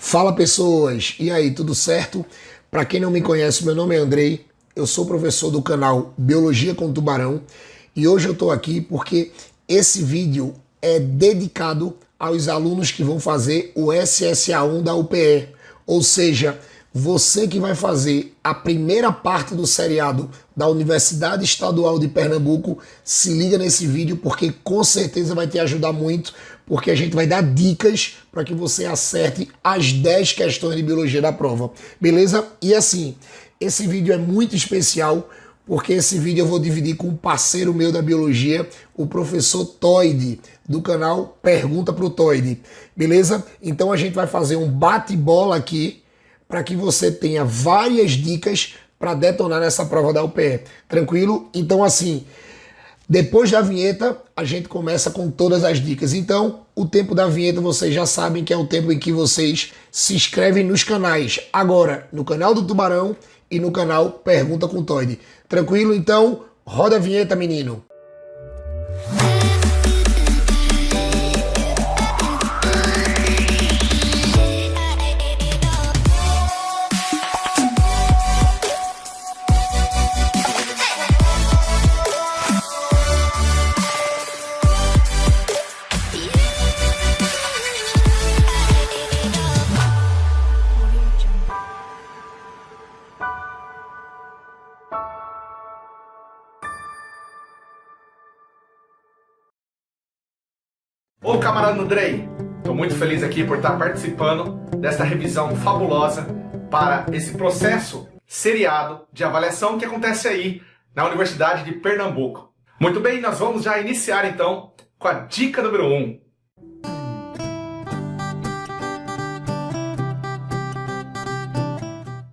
Fala pessoas, e aí, tudo certo? Para quem não me conhece, meu nome é Andrei, eu sou professor do canal Biologia com Tubarão e hoje eu estou aqui porque esse vídeo é dedicado aos alunos que vão fazer o SSA1 da UPE, ou seja, você que vai fazer a primeira parte do seriado da Universidade Estadual de Pernambuco, se liga nesse vídeo porque com certeza vai te ajudar muito, porque a gente vai dar dicas para que você acerte as 10 questões de biologia da prova, beleza? E assim, esse vídeo é muito especial porque esse vídeo eu vou dividir com um parceiro meu da biologia, o professor Toide, do canal Pergunta pro Toide, beleza? Então a gente vai fazer um bate-bola aqui para que você tenha várias dicas para detonar nessa prova da UPE. Tranquilo? Então assim, depois da vinheta a gente começa com todas as dicas. Então o tempo da vinheta vocês já sabem que é o tempo em que vocês se inscrevem nos canais. Agora no canal do Tubarão e no canal Pergunta com Toide. Tranquilo? Então roda a vinheta, menino. Ô camarada Andrei, estou muito feliz aqui por estar participando desta revisão fabulosa para esse processo seriado de avaliação que acontece aí na Universidade de Pernambuco. Muito bem, nós vamos já iniciar então com a dica número 1.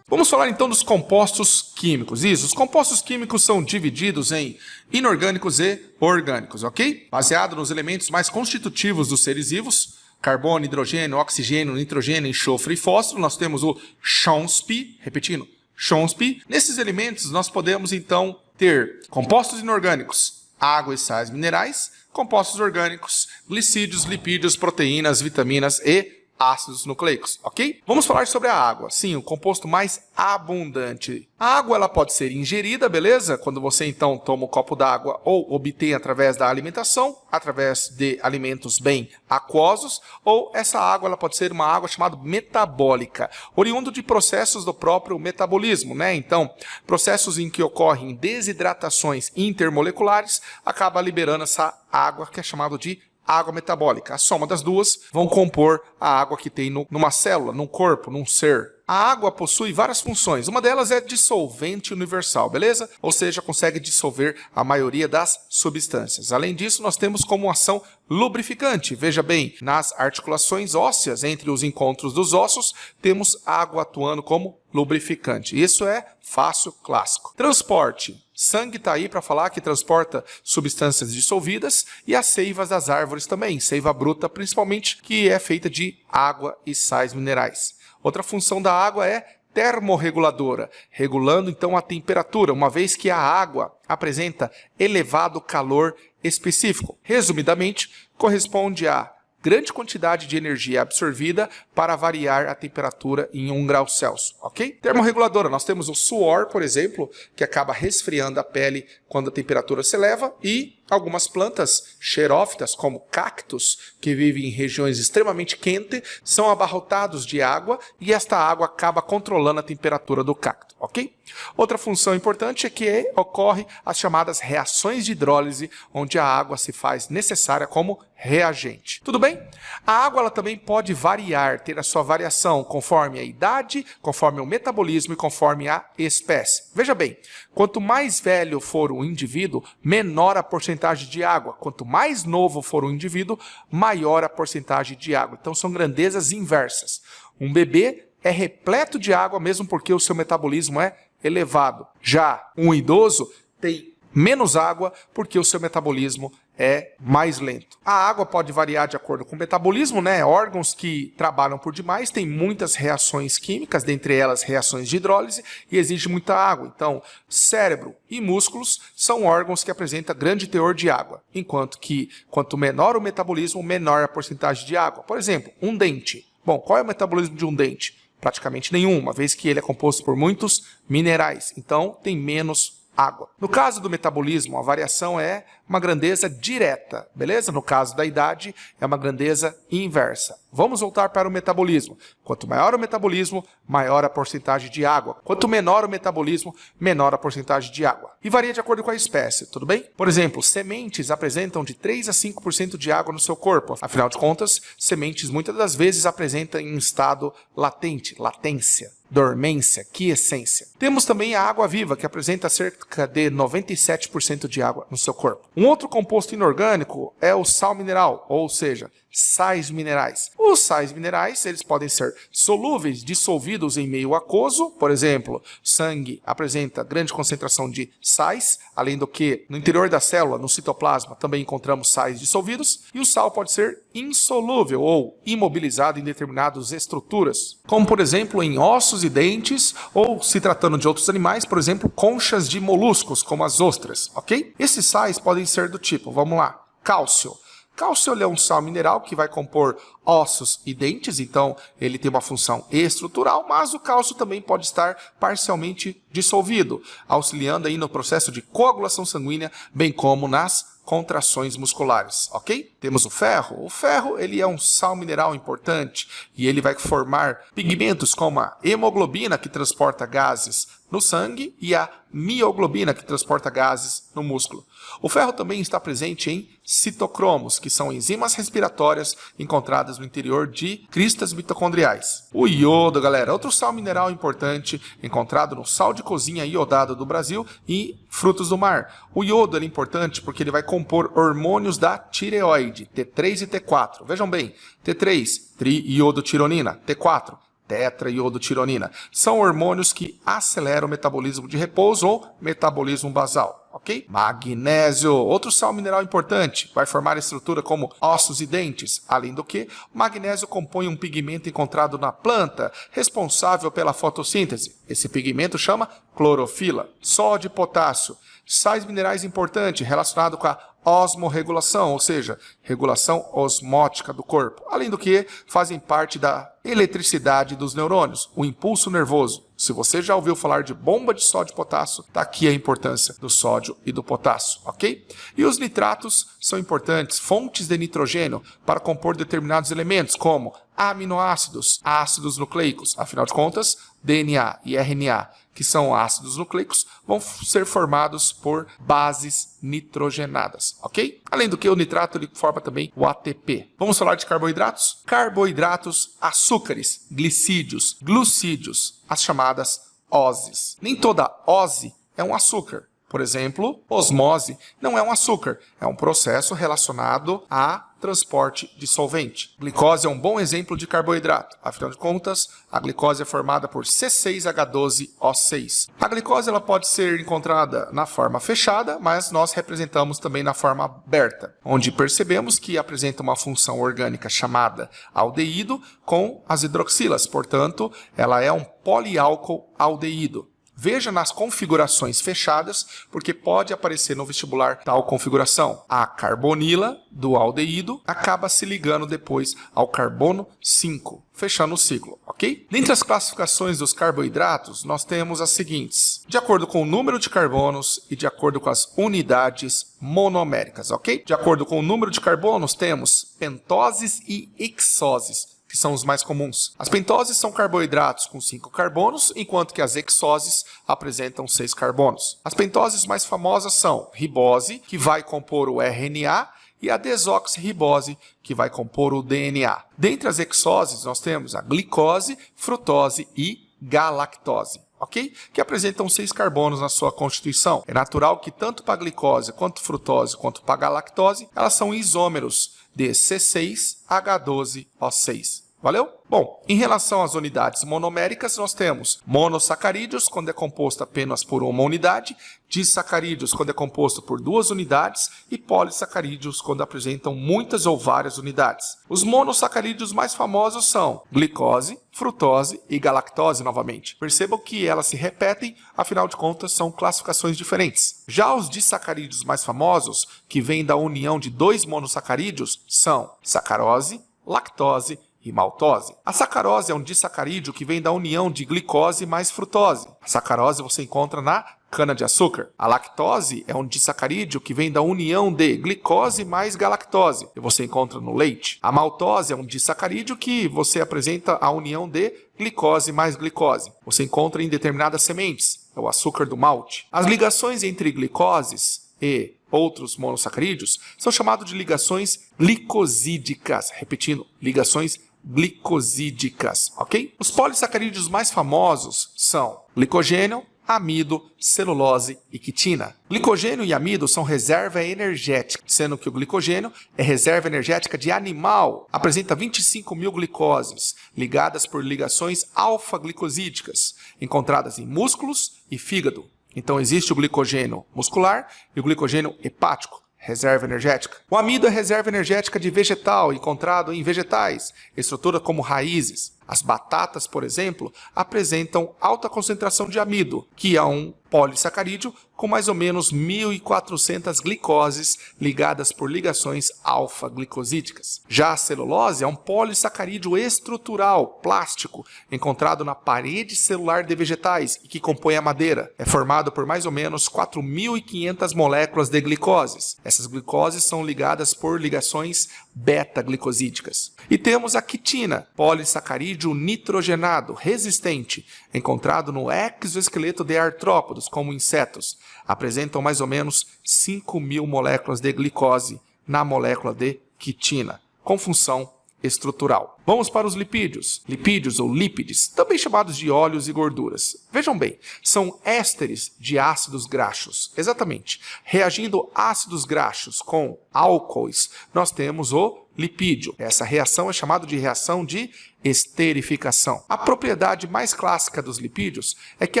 Vamos falar então dos compostos químicos. Isso, os compostos químicos são divididos em inorgânicos e orgânicos, ok? Baseado nos elementos mais constitutivos dos seres vivos, carbono, hidrogênio, oxigênio, nitrogênio, enxofre e fósforo, nós temos o Chomsky, repetindo, Chomsky. Nesses elementos nós podemos então ter compostos inorgânicos, água e sais minerais, compostos orgânicos, glicídios, lipídios, proteínas, vitaminas e ácidos nucleicos, ok? Vamos falar sobre a água. Sim, o composto mais abundante. A água ela pode ser ingerida, beleza? Quando você então toma um copo d'água ou obtém através da alimentação, através de alimentos bem aquosos, ou essa água ela pode ser uma água chamada metabólica, oriundo de processos do próprio metabolismo, né? Então, processos em que ocorrem desidratações intermoleculares, acaba liberando essa água que é chamada de água metabólica. A soma das duas vão compor a água que tem numa célula, num corpo, num ser. A água possui várias funções. Uma delas é dissolvente universal, beleza? Ou seja, consegue dissolver a maioria das substâncias. Além disso, nós temos como ação lubrificante. Veja bem, nas articulações ósseas, entre os encontros dos ossos, temos água atuando como lubrificante. Isso é fácil, clássico. Transporte. Sangue está aí para falar que transporta substâncias dissolvidas e as seivas das árvores também, seiva bruta principalmente, que é feita de água e sais minerais. Outra função da água é termorreguladora, regulando então a temperatura, uma vez que a água apresenta elevado calor específico. Resumidamente, corresponde a grande quantidade de energia absorvida para variar a temperatura em 1 grau Celsius, ok? Termorreguladora, nós temos o suor, por exemplo, que acaba resfriando a pele quando a temperatura se eleva, e algumas plantas xerófitas, como cactos, que vivem em regiões extremamente quentes, são abarrotados de água e esta água acaba controlando a temperatura do cacto, ok? Outra função importante é que ocorre as chamadas reações de hidrólise, onde a água se faz necessária como reagente. Tudo bem? A água ela também pode variar, ter a sua variação conforme a idade, conforme o metabolismo e conforme a espécie. Veja bem, quanto mais velho for o indivíduo, menor a porcentagem de água. Quanto mais novo for o indivíduo, maior a porcentagem de água. Então são grandezas inversas. Um bebê é repleto de água mesmo porque o seu metabolismo é elevado. Já um idoso tem menos água porque o seu metabolismo é mais lento. A água pode variar de acordo com o metabolismo, né? Órgãos que trabalham por demais têm muitas reações químicas, dentre elas reações de hidrólise, e exige muita água. Então, cérebro e músculos são órgãos que apresentam grande teor de água, enquanto que quanto menor o metabolismo, menor a porcentagem de água. Por exemplo, um dente. Bom, qual é o metabolismo de um dente? Praticamente nenhum, uma vez que ele é composto por muitos minerais, então tem menos água. No caso do metabolismo, a variação é uma grandeza direta, beleza? No caso da idade, é uma grandeza inversa. Vamos voltar para o metabolismo. Quanto maior o metabolismo, maior a porcentagem de água. Quanto menor o metabolismo, menor a porcentagem de água. E varia de acordo com a espécie, tudo bem? Por exemplo, sementes apresentam de 3 a 5% de água no seu corpo. Afinal de contas, sementes muitas das vezes apresentam em estado latente, latência, dormência, quiescência. Temos também a água viva, que apresenta cerca de 97% de água no seu corpo. Um outro composto inorgânico é o sal mineral, ou seja, sais minerais. Os sais minerais, eles podem ser solúveis, dissolvidos em meio aquoso, por exemplo, sangue apresenta grande concentração de sais, além do que no interior da célula, no citoplasma, também encontramos sais dissolvidos, e o sal pode ser insolúvel ou imobilizado em determinadas estruturas, como por exemplo em ossos e dentes, ou se tratando de outros animais, por exemplo, conchas de moluscos, como as ostras, ok? Esses sais podem ser do tipo, vamos lá, cálcio. Cálcio é um sal mineral que vai compor ossos e dentes, então ele tem uma função estrutural, mas o cálcio também pode estar parcialmente dissolvido, auxiliando aí no processo de coagulação sanguínea, bem como nas contrações musculares, ok? Temos o ferro. O ferro, ele é um sal mineral importante e ele vai formar pigmentos como a hemoglobina, que transporta gases no sangue, e a mioglobina, que transporta gases no músculo. O ferro também está presente em citocromos, que são enzimas respiratórias encontradas no interior de cristas mitocondriais. O iodo, galera, outro sal mineral importante encontrado no sal de cozinha iodado do Brasil e frutos do mar. O iodo é importante porque ele vai compor hormônios da tireoide, T3 e T4. Vejam bem, T3, triiodotironina, T4, tetraiodotironina. São hormônios que aceleram o metabolismo de repouso ou metabolismo basal, ok? Magnésio, outro sal mineral importante, vai formar estrutura como ossos e dentes. Além do que, o magnésio compõe um pigmento encontrado na planta, responsável pela fotossíntese. Esse pigmento chama clorofila. Sódio e potássio, sais minerais importantes relacionados com a osmorregulação, ou seja, regulação osmótica do corpo. Além do que, fazem parte da eletricidade dos neurônios, o impulso nervoso. Se você já ouviu falar de bomba de sódio e potássio, está aqui a importância do sódio e do potássio, ok? E os nitratos são importantes, fontes de nitrogênio para compor determinados elementos, como aminoácidos, ácidos nucleicos. Afinal de contas, DNA e RNA, que são ácidos nucleicos, vão ser formados por bases nitrogenadas, ok? Além do que, o nitrato ele forma também o ATP. Vamos falar de carboidratos? Carboidratos, açúcares, glicídios, glucídios, as chamadas oses. Nem toda ose é um açúcar. Por exemplo, osmose não é um açúcar, é um processo relacionado a transporte de solvente. Glicose é um bom exemplo de carboidrato. Afinal de contas, a glicose é formada por C6H12O6. A glicose ela pode ser encontrada na forma fechada, mas nós representamos também na forma aberta, onde percebemos que apresenta uma função orgânica chamada aldeído com as hidroxilas. Portanto, ela é um poliálcool aldeído. Veja nas configurações fechadas, porque pode aparecer no vestibular tal configuração. A carbonila do aldeído acaba se ligando depois ao carbono 5, fechando o ciclo, ok? Dentre as classificações dos carboidratos, nós temos as seguintes, de acordo com o número de carbonos e de acordo com as unidades monoméricas, ok? De acordo com o número de carbonos, temos pentoses e hexoses, que são os mais comuns. As pentoses são carboidratos com 5 carbonos, enquanto que as hexoses apresentam 6 carbonos. As pentoses mais famosas são ribose, que vai compor o RNA, e a desoxirribose, que vai compor o DNA. Dentre as hexoses, nós temos a glicose, frutose e galactose, ok? Que apresentam 6 carbonos na sua constituição. É natural que tanto para a glicose, quanto frutose, quanto para a galactose, elas são isômeros de C6H12O6. Valeu? Bom, em relação às unidades monoméricas, nós temos monossacarídeos, quando é composto apenas por uma unidade, disacarídeos, quando é composto por 2 unidades, e polissacarídeos, quando apresentam muitas ou várias unidades. Os monossacarídeos mais famosos são glicose, frutose e galactose novamente. Percebam que elas se repetem, afinal de contas são classificações diferentes. Já os disacarídeos mais famosos, que vêm da união de 2 monossacarídeos, são sacarose, lactose e maltose. A sacarose é um disacarídeo que vem da união de glicose mais frutose. A sacarose você encontra na cana-de-açúcar. A lactose é um disacarídeo que vem da união de glicose mais galactose, e você encontra no leite. A maltose é um disacarídeo que você apresenta a união de glicose mais glicose. Você encontra em determinadas sementes, é o açúcar do malte. As ligações entre glicoses e outros monossacarídeos são chamadas de ligações glicosídicas. Repetindo, ligações glicosídicas, ok? Os polissacarídeos mais famosos são glicogênio, amido, celulose e quitina. Glicogênio e amido são reserva energética, sendo que o glicogênio é reserva energética de animal. Apresenta 25.000 glicoses, ligadas por ligações alfa-glicosídicas, encontradas em músculos e fígado. Então existe o glicogênio muscular e o glicogênio hepático, reserva energética. O amido é reserva energética de vegetal, encontrado em vegetais, estrutura como raízes. As batatas, por exemplo, apresentam alta concentração de amido, que é um polissacarídeo com mais ou menos 1.400 glicoses ligadas por ligações alfa-glicosídicas. Já a celulose é um polissacarídeo estrutural, plástico, encontrado na parede celular de vegetais e que compõe a madeira. É formado por mais ou menos 4.500 moléculas de glicoses. Essas glicoses são ligadas por ligações beta-glicosídicas. E temos a quitina, polissacarídeo nitrogenado, resistente, encontrado no exoesqueleto de artrópodos, como insetos. Apresentam mais ou menos 5.000 moléculas de glicose na molécula de quitina, com função estrutural. Vamos para os lipídios. Lipídios ou lípides, também chamados de óleos e gorduras. Vejam bem, são ésteres de ácidos graxos. Exatamente. Reagindo ácidos graxos com álcoois, nós temos o lipídio. Essa reação é chamada de reação de esterificação. A propriedade mais clássica dos lipídios é que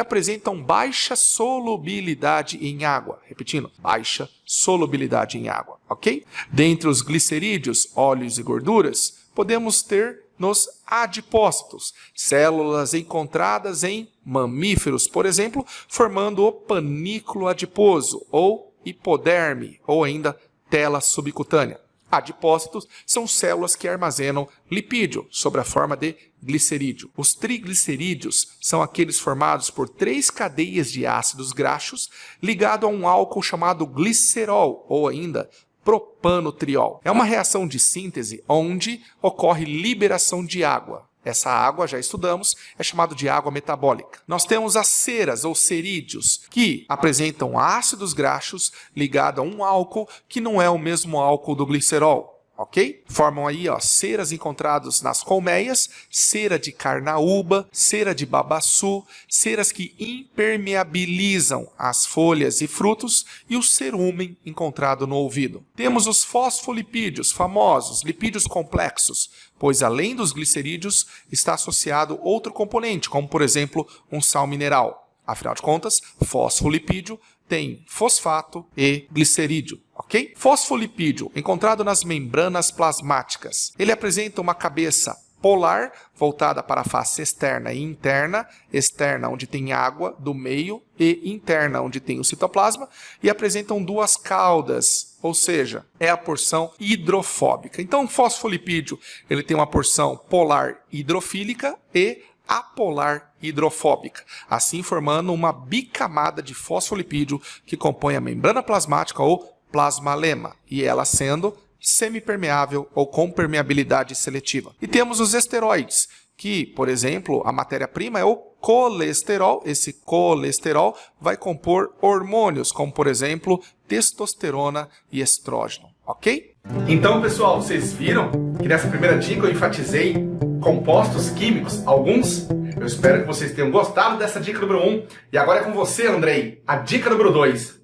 apresentam baixa solubilidade em água. Repetindo, baixa solubilidade em água, ok? Dentre os glicerídeos, óleos e gorduras, podemos ter nos adipócitos, células encontradas em mamíferos, por exemplo, formando o panículo adiposo, ou hipoderme, ou ainda tela subcutânea. Adipócitos são células que armazenam lipídio sob a forma de glicerídeo. Os triglicerídeos são aqueles formados por 3 cadeias de ácidos graxos ligado a um álcool chamado glicerol, ou ainda propanotriol. É uma reação de síntese onde ocorre liberação de água. Essa água, já estudamos, é chamada de água metabólica. Nós temos as ceras ou cerídeos, que apresentam ácidos graxos ligados a um álcool que não é o mesmo álcool do glicerol. Ok? Formam aí ceras encontradas nas colmeias, cera de carnaúba, cera de babaçu, ceras que impermeabilizam as folhas e frutos e o cerúmen encontrado no ouvido. Temos os fosfolipídios, famosos, lipídios complexos, pois além dos glicerídeos está associado outro componente, como por exemplo um sal mineral. Afinal de contas, fosfolipídio tem fosfato e glicerídeo, ok? Fosfolipídio, encontrado nas membranas plasmáticas. Ele apresenta uma cabeça polar, voltada para a face externa e interna, externa onde tem água do meio e interna onde tem o citoplasma, e apresentam 2 caudas, ou seja, é a porção hidrofóbica. Então o fosfolipídio ele tem uma porção polar hidrofílica e apolar hidrofóbica, assim formando uma bicamada de fosfolipídio que compõe a membrana plasmática ou plasmalema, e ela sendo semipermeável ou com permeabilidade seletiva. E temos os esteroides, que, por exemplo, a matéria-prima é o colesterol. Esse colesterol vai compor hormônios, como por exemplo, testosterona e estrógeno, ok? Então, pessoal, vocês viram que nessa primeira dica eu enfatizei compostos químicos, alguns? Eu espero que vocês tenham gostado dessa dica número 1. E agora é com você, Andrei, a dica número 2.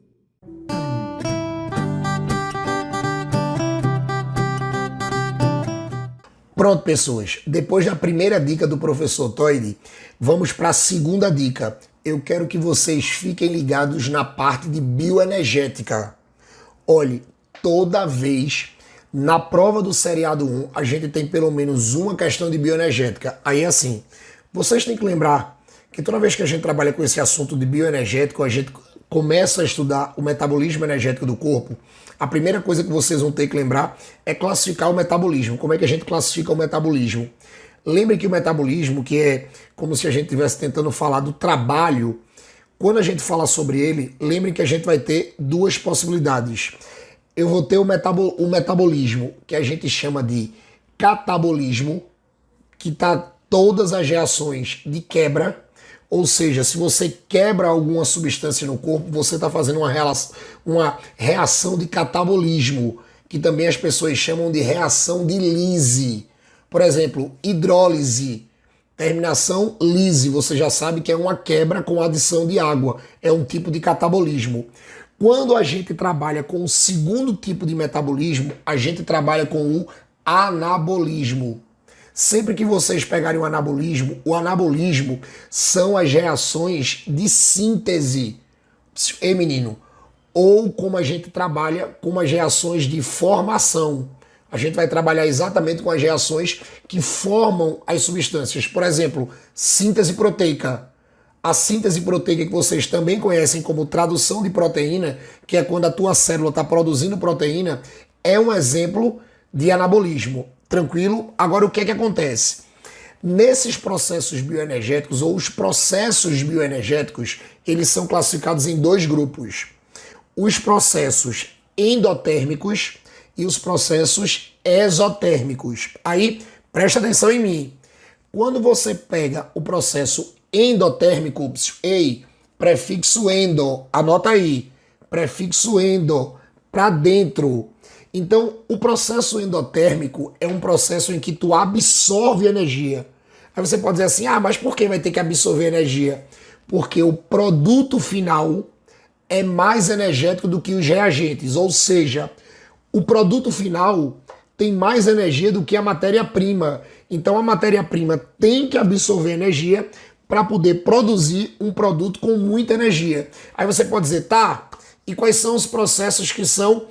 Pronto, pessoas. Depois da primeira dica do professor Toide, vamos para a segunda dica. Eu quero que vocês fiquem ligados na parte de bioenergética. Olhe, toda vez na prova do seriado 1, a gente tem pelo menos uma questão de bioenergética. Aí assim, vocês têm que lembrar que toda vez que a gente trabalha com esse assunto de bioenergético, a gente começa a estudar o metabolismo energético do corpo, a primeira coisa que vocês vão ter que lembrar é classificar o metabolismo. Como é que a gente classifica o metabolismo? Lembre que o metabolismo, que é como se a gente estivesse tentando falar do trabalho, quando a gente fala sobre ele, lembrem que a gente vai ter duas possibilidades. Eu vou ter o metabolismo, que a gente chama de catabolismo, que está todas as reações de quebra, ou seja, se você quebra alguma substância no corpo, você está fazendo uma reação de catabolismo, que também as pessoas chamam de reação de lise. Por exemplo, hidrólise, terminação lise, você já sabe que é uma quebra com adição de água, é um tipo de catabolismo. Quando a gente trabalha com o segundo tipo de metabolismo, a gente trabalha com o anabolismo. Sempre que vocês pegarem o anabolismo são as reações de síntese, menino, ou como a gente trabalha com as reações de formação. A gente vai trabalhar exatamente com as reações que formam as substâncias. Por exemplo, síntese proteica. A síntese proteica, que vocês também conhecem como tradução de proteína, que é quando a tua célula está produzindo proteína, é um exemplo de anabolismo. Tranquilo? Agora, o que é que acontece? Nesses processos bioenergéticos, ou os processos bioenergéticos, eles são classificados em dois grupos. Os processos endotérmicos e os processos exotérmicos. Aí, presta atenção em mim. Quando você pega o processo endotérmico, prefixo endo, anota aí, prefixo endo, para dentro. Então, o processo endotérmico é um processo em que tu absorve energia. Aí você pode dizer assim, mas por que vai ter que absorver energia? Porque o produto final é mais energético do que os reagentes, ou seja, o produto final tem mais energia do que a matéria-prima. Então, a matéria-prima tem que absorver energia para poder produzir um produto com muita energia. Aí você pode dizer, e quais são os processos que são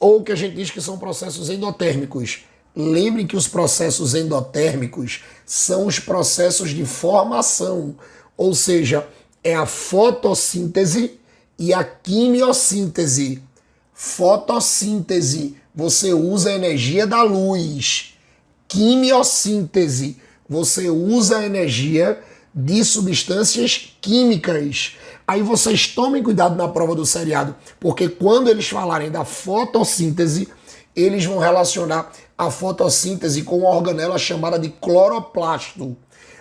ou que a gente diz que são processos endotérmicos? Lembrem que os processos endotérmicos são os processos de formação, ou seja, é a fotossíntese e a quimiossíntese. Fotossíntese, você usa a energia da luz. Quimiossíntese, você usa a energia de substâncias químicas. Aí vocês tomem cuidado na prova do seriado, porque quando eles falarem da fotossíntese, eles vão relacionar a fotossíntese com uma organela chamada de cloroplasto.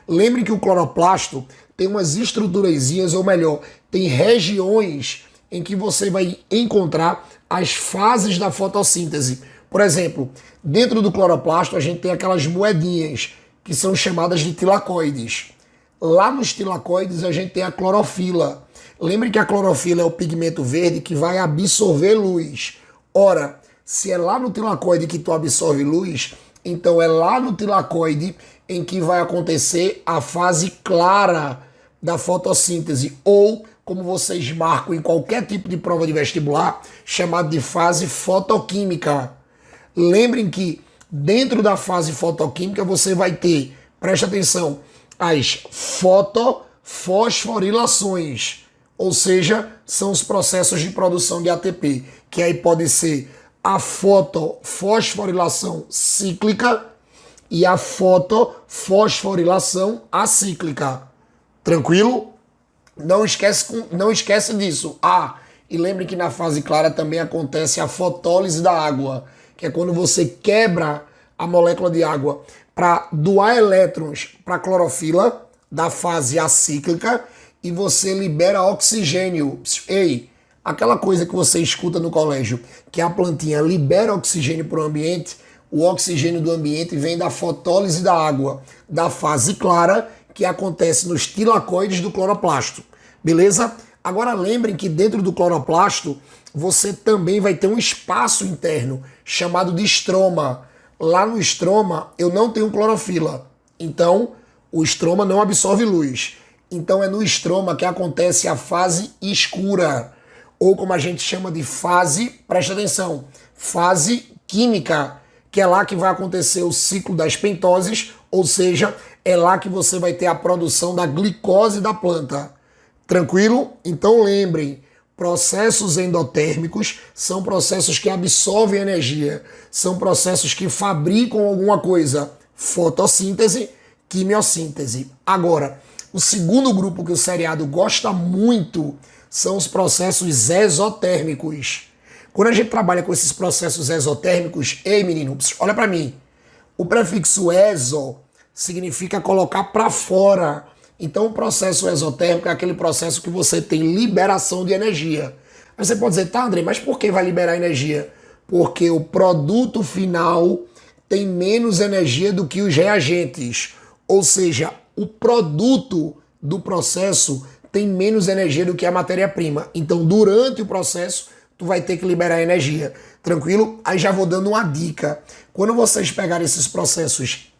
Lembre que o cloroplasto tem umas estruturazinhas, ou melhor, tem regiões em que você vai encontrar as fases da fotossíntese. Por exemplo, dentro do cloroplasto a gente tem aquelas moedinhas que são chamadas de tilacoides. Lá nos tilacoides a gente tem a clorofila. Lembre que a clorofila é o pigmento verde que vai absorver luz. Ora, se é lá no tilacoide que tu absorve luz, então é lá no tilacoide em que vai acontecer a fase clara da fotossíntese, ou, como vocês marcam em qualquer tipo de prova de vestibular, chamado de fase fotoquímica. Lembrem que dentro da fase fotoquímica você vai ter, preste atenção, as fotofosforilações, ou seja, são os processos de produção de ATP, que aí pode ser a fotofosforilação cíclica e a fotofosforilação acíclica. Tranquilo? Não esquece disso. E lembre que na fase clara também acontece a fotólise da água, que é quando você quebra a molécula de água para doar elétrons para a clorofila da fase acíclica e você libera oxigênio. Aquela coisa que você escuta no colégio, que a plantinha libera oxigênio para o ambiente, o oxigênio do ambiente vem da fotólise da água, da fase clara, que acontece nos tilacoides do cloroplasto. Beleza? Agora lembrem que dentro do cloroplasto você também vai ter um espaço interno chamado de estroma. Lá no estroma eu não tenho clorofila, então o estroma não absorve luz. Então é no estroma que acontece a fase escura, ou como a gente chama de fase, presta atenção, fase química, que é lá que vai acontecer o ciclo das pentoses, ou seja, é lá que você vai ter a produção da glicose da planta. Tranquilo? Então lembrem, processos endotérmicos são processos que absorvem energia, são processos que fabricam alguma coisa, fotossíntese, quimiossíntese. Agora, o segundo grupo que o seriado gosta muito são os processos exotérmicos. Quando a gente trabalha com esses processos exotérmicos, ei meninos, olha para mim, o prefixo exo significa colocar para fora. Então o processo exotérmico é aquele processo que você tem liberação de energia. Aí você pode dizer, tá André, mas por que vai liberar energia? Porque o produto final tem menos energia do que os reagentes. Ou seja, o produto do processo tem menos energia do que a matéria-prima. Então durante o processo tu vai ter que liberar energia. Tranquilo? Aí já vou dando uma dica. Quando vocês pegarem esses processos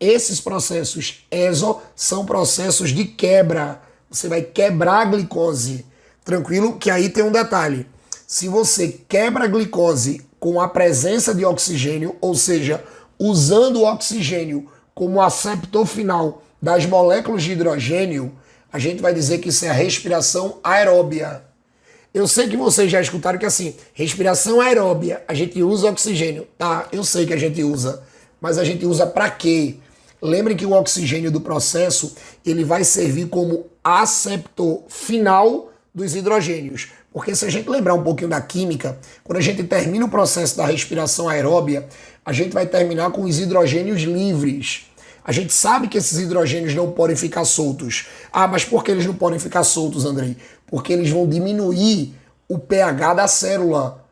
esses processos exo são processos de quebra. Você vai quebrar a glicose. Tranquilo? Que aí tem um detalhe. Se você quebra a glicose com a presença de oxigênio, ou seja, usando o oxigênio como aceptor final das moléculas de hidrogênio, a gente vai dizer que isso é a respiração aeróbia. Eu sei que vocês já escutaram que assim, respiração aeróbia, a gente usa oxigênio. Tá, eu sei que a gente usa, mas a gente usa para quê? Lembrem que o oxigênio do processo, ele vai servir como aceptor final dos hidrogênios. Porque se a gente lembrar um pouquinho da química, quando a gente termina o processo da respiração aeróbia, a gente vai terminar com os hidrogênios livres. A gente sabe que esses hidrogênios não podem ficar soltos. Ah, mas por que eles não podem ficar soltos, Andrei? Porque eles vão diminuir o pH da célula,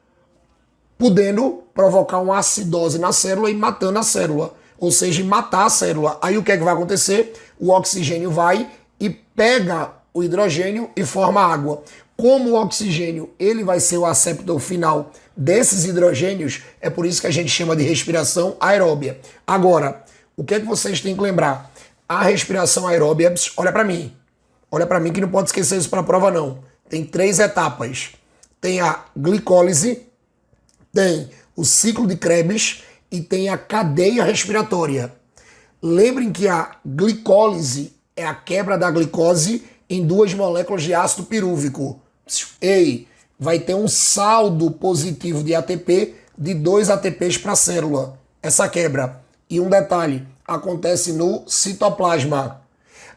podendo provocar uma acidose na célula e matando a célula. Ou seja, matar a célula. Aí o que é que vai acontecer? O oxigênio vai e pega o hidrogênio e forma água. Como o oxigênio ele vai ser o aceptor final desses hidrogênios, é por isso que a gente chama de respiração aeróbia. Agora, o que é que vocês têm que lembrar? A respiração aeróbia, olha para mim. Olha para mim que não pode esquecer isso para a prova não. Tem 3 etapas. Tem a glicólise, tem o ciclo de Krebs e tem a cadeia respiratória. Lembrem que a glicólise é a quebra da glicose em 2 moléculas de ácido pirúvico. Ei, vai ter um saldo positivo de ATP de 2 ATPs para a célula. Essa quebra. E um detalhe, acontece no citoplasma.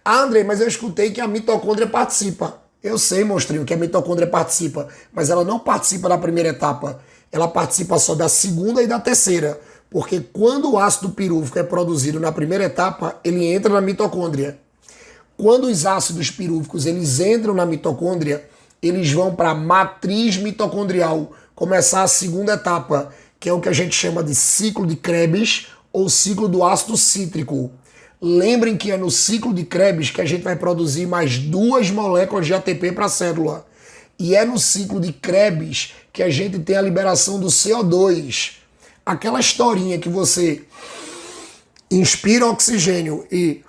Ah, André, mas eu escutei que a mitocôndria participa. Eu sei, monstrinho, que a mitocôndria participa, mas ela não participa da primeira etapa. Ela participa só da segunda e da terceira. Porque quando o ácido pirúvico é produzido na primeira etapa, ele entra na mitocôndria. Quando os ácidos pirúvicos eles entram na mitocôndria, eles vão para a matriz mitocondrial, começar a segunda etapa, que é o que a gente chama de ciclo de Krebs ou ciclo do ácido cítrico. Lembrem que é no ciclo de Krebs que a gente vai produzir mais 2 moléculas de ATP para a célula. E é no ciclo de Krebs que a gente tem a liberação do CO2. Aquela historinha que você inspira oxigênio e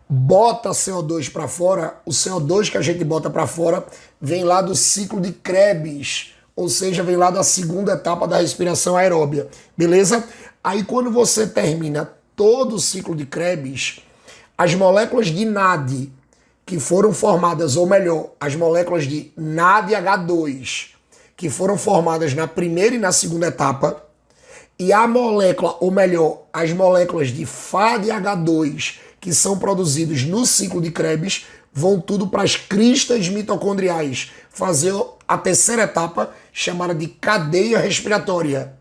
bota CO2 para fora, o CO2 que a gente bota para fora vem lá do ciclo de Krebs, ou seja, vem lá da segunda etapa da respiração aeróbia, beleza? Aí quando você termina todo o ciclo de Krebs, as moléculas de NAD que foram formadas, ou melhor, as moléculas de NADH2 que foram formadas na primeira e na segunda etapa, e a molécula, ou melhor, as moléculas de FADH2 que são produzidos no ciclo de Krebs, vão tudo para as cristas mitocondriais, fazer a terceira etapa, chamada de cadeia respiratória.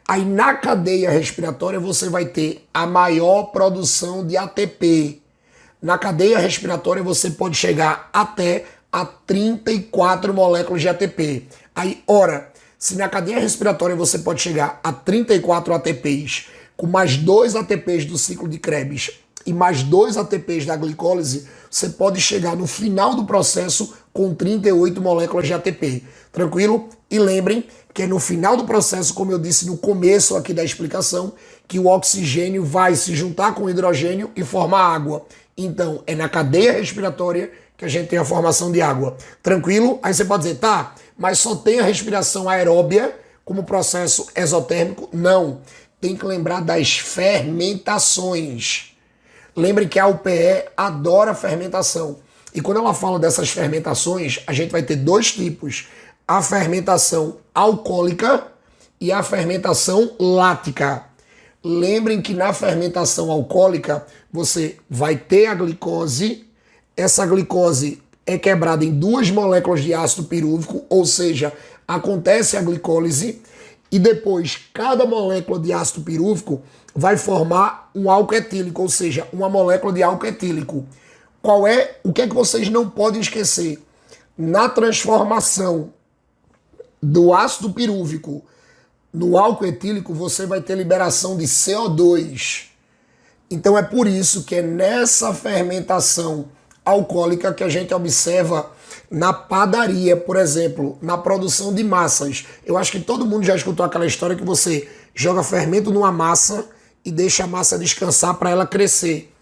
Aí na cadeia respiratória você vai ter a maior produção de ATP. Na cadeia respiratória você pode chegar até a 34 moléculas de ATP. Aí, ora, se na cadeia respiratória você pode chegar a 34 ATPs, com mais 2 ATPs do ciclo de Krebs e mais 2 ATPs da glicólise, você pode chegar no final do processo com 38 moléculas de ATP. Tranquilo? E lembrem que é no final do processo, como eu disse no começo aqui da explicação, que o oxigênio vai se juntar com o hidrogênio e formar água. Então, é na cadeia respiratória que a gente tem a formação de água. Tranquilo? Aí você pode dizer, tá, mas só tem a respiração aeróbia como processo exotérmico? Não. Tem que lembrar das fermentações. Lembre que a UPE adora fermentação. E quando ela fala dessas fermentações, a gente vai ter dois tipos: a fermentação alcoólica e a fermentação lática. Lembrem que na fermentação alcoólica você vai ter a glicose. Essa glicose é quebrada em duas moléculas de ácido pirúvico, ou seja, acontece a glicólise e depois cada molécula de ácido pirúvico vai formar um álcool etílico, ou seja, uma molécula de álcool etílico. O que é que vocês não podem esquecer? Na transformação do ácido pirúvico no álcool etílico, você vai ter liberação de CO2. Então é por isso que é nessa fermentação alcoólica que a gente observa na padaria, por exemplo, na produção de massas. Eu acho que todo mundo já escutou aquela história que você joga fermento numa massa e deixa a massa descansar para ela crescer.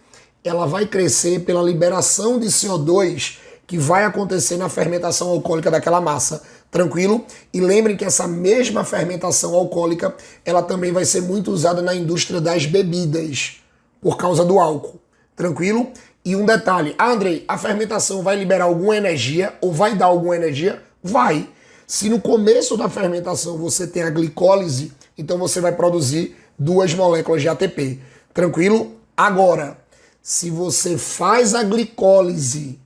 Ela vai crescer pela liberação de CO2 que vai acontecer na fermentação alcoólica daquela massa. Tranquilo? E lembrem que essa mesma fermentação alcoólica, ela também vai ser muito usada na indústria das bebidas, por causa do álcool. Tranquilo? E um detalhe, Andrei, a fermentação vai liberar alguma energia ou vai dar alguma energia? Vai. Se no começo da fermentação você tem a glicólise, então você vai produzir duas moléculas de ATP. Tranquilo? Agora, se você faz a glicólise,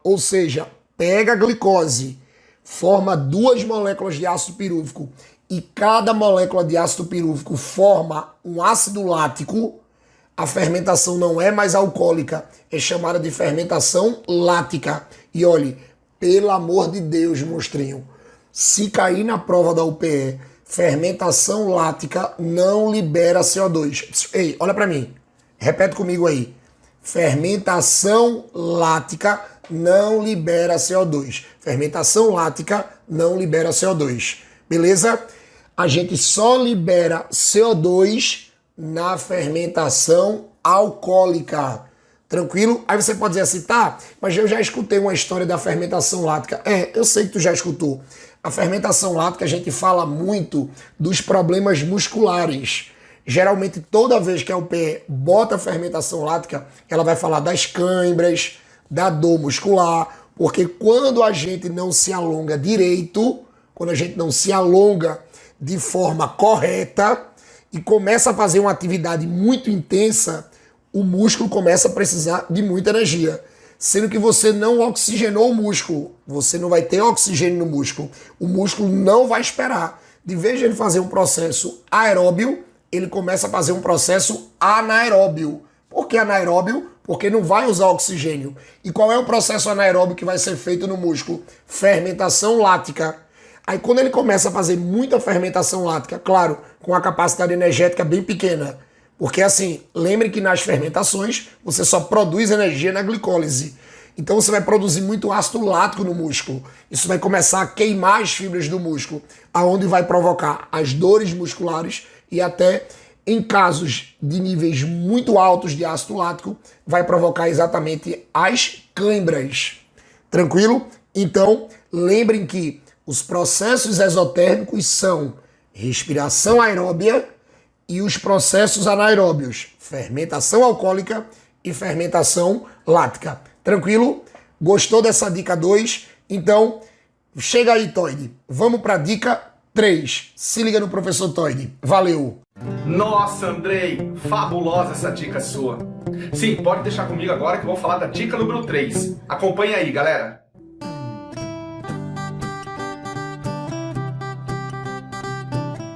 ou seja, pega a glicose, forma duas moléculas de ácido pirúvico e cada molécula de ácido pirúvico forma um ácido lático, a fermentação não é mais alcoólica, é chamada de fermentação lática. E olhe, pelo amor de Deus, monstrinho, se cair na prova da UPE, fermentação lática não libera CO2. Ei, olha para mim, repete comigo aí. Fermentação lática não libera CO2. Fermentação lática não libera CO2. Beleza? A gente só libera CO2 na fermentação alcoólica. Tranquilo? Aí você pode dizer assim, tá, mas eu já escutei uma história da fermentação lática. Eu sei que tu já escutou. A fermentação lática a gente fala muito dos problemas musculares. Geralmente toda vez que a UPE bota a fermentação lática, ela vai falar das câimbras, da dor muscular, porque quando a gente não se alonga direito, quando a gente não se alonga de forma correta e começa a fazer uma atividade muito intensa, o músculo começa a precisar de muita energia. Sendo que você não oxigenou o músculo, você não vai ter oxigênio no músculo. O músculo não vai esperar. De vez de ele fazer um processo aeróbio, ele começa a fazer um processo anaeróbio. Por que anaeróbio? Porque não vai usar oxigênio. E qual é o processo anaeróbio que vai ser feito no músculo? Fermentação lática. Aí quando ele começa a fazer muita fermentação lática, claro, com a capacidade energética bem pequena, porque assim, lembre que nas fermentações você só produz energia na glicólise. Então você vai produzir muito ácido lático no músculo. Isso vai começar a queimar as fibras do músculo, aonde vai provocar as dores musculares e até, em casos de níveis muito altos de ácido lático, vai provocar exatamente as câimbras. Tranquilo? Então, lembrem que os processos exotérmicos são respiração aeróbia e os processos anaeróbios, fermentação alcoólica e fermentação lática. Tranquilo? Gostou dessa dica 2? Então, chega aí, Toide. Vamos para a dica 3. Se liga no professor Toide. Valeu! Nossa, Andrei, fabulosa essa dica sua. Sim, pode deixar comigo agora que eu vou falar da dica número 3. Acompanha aí, galera.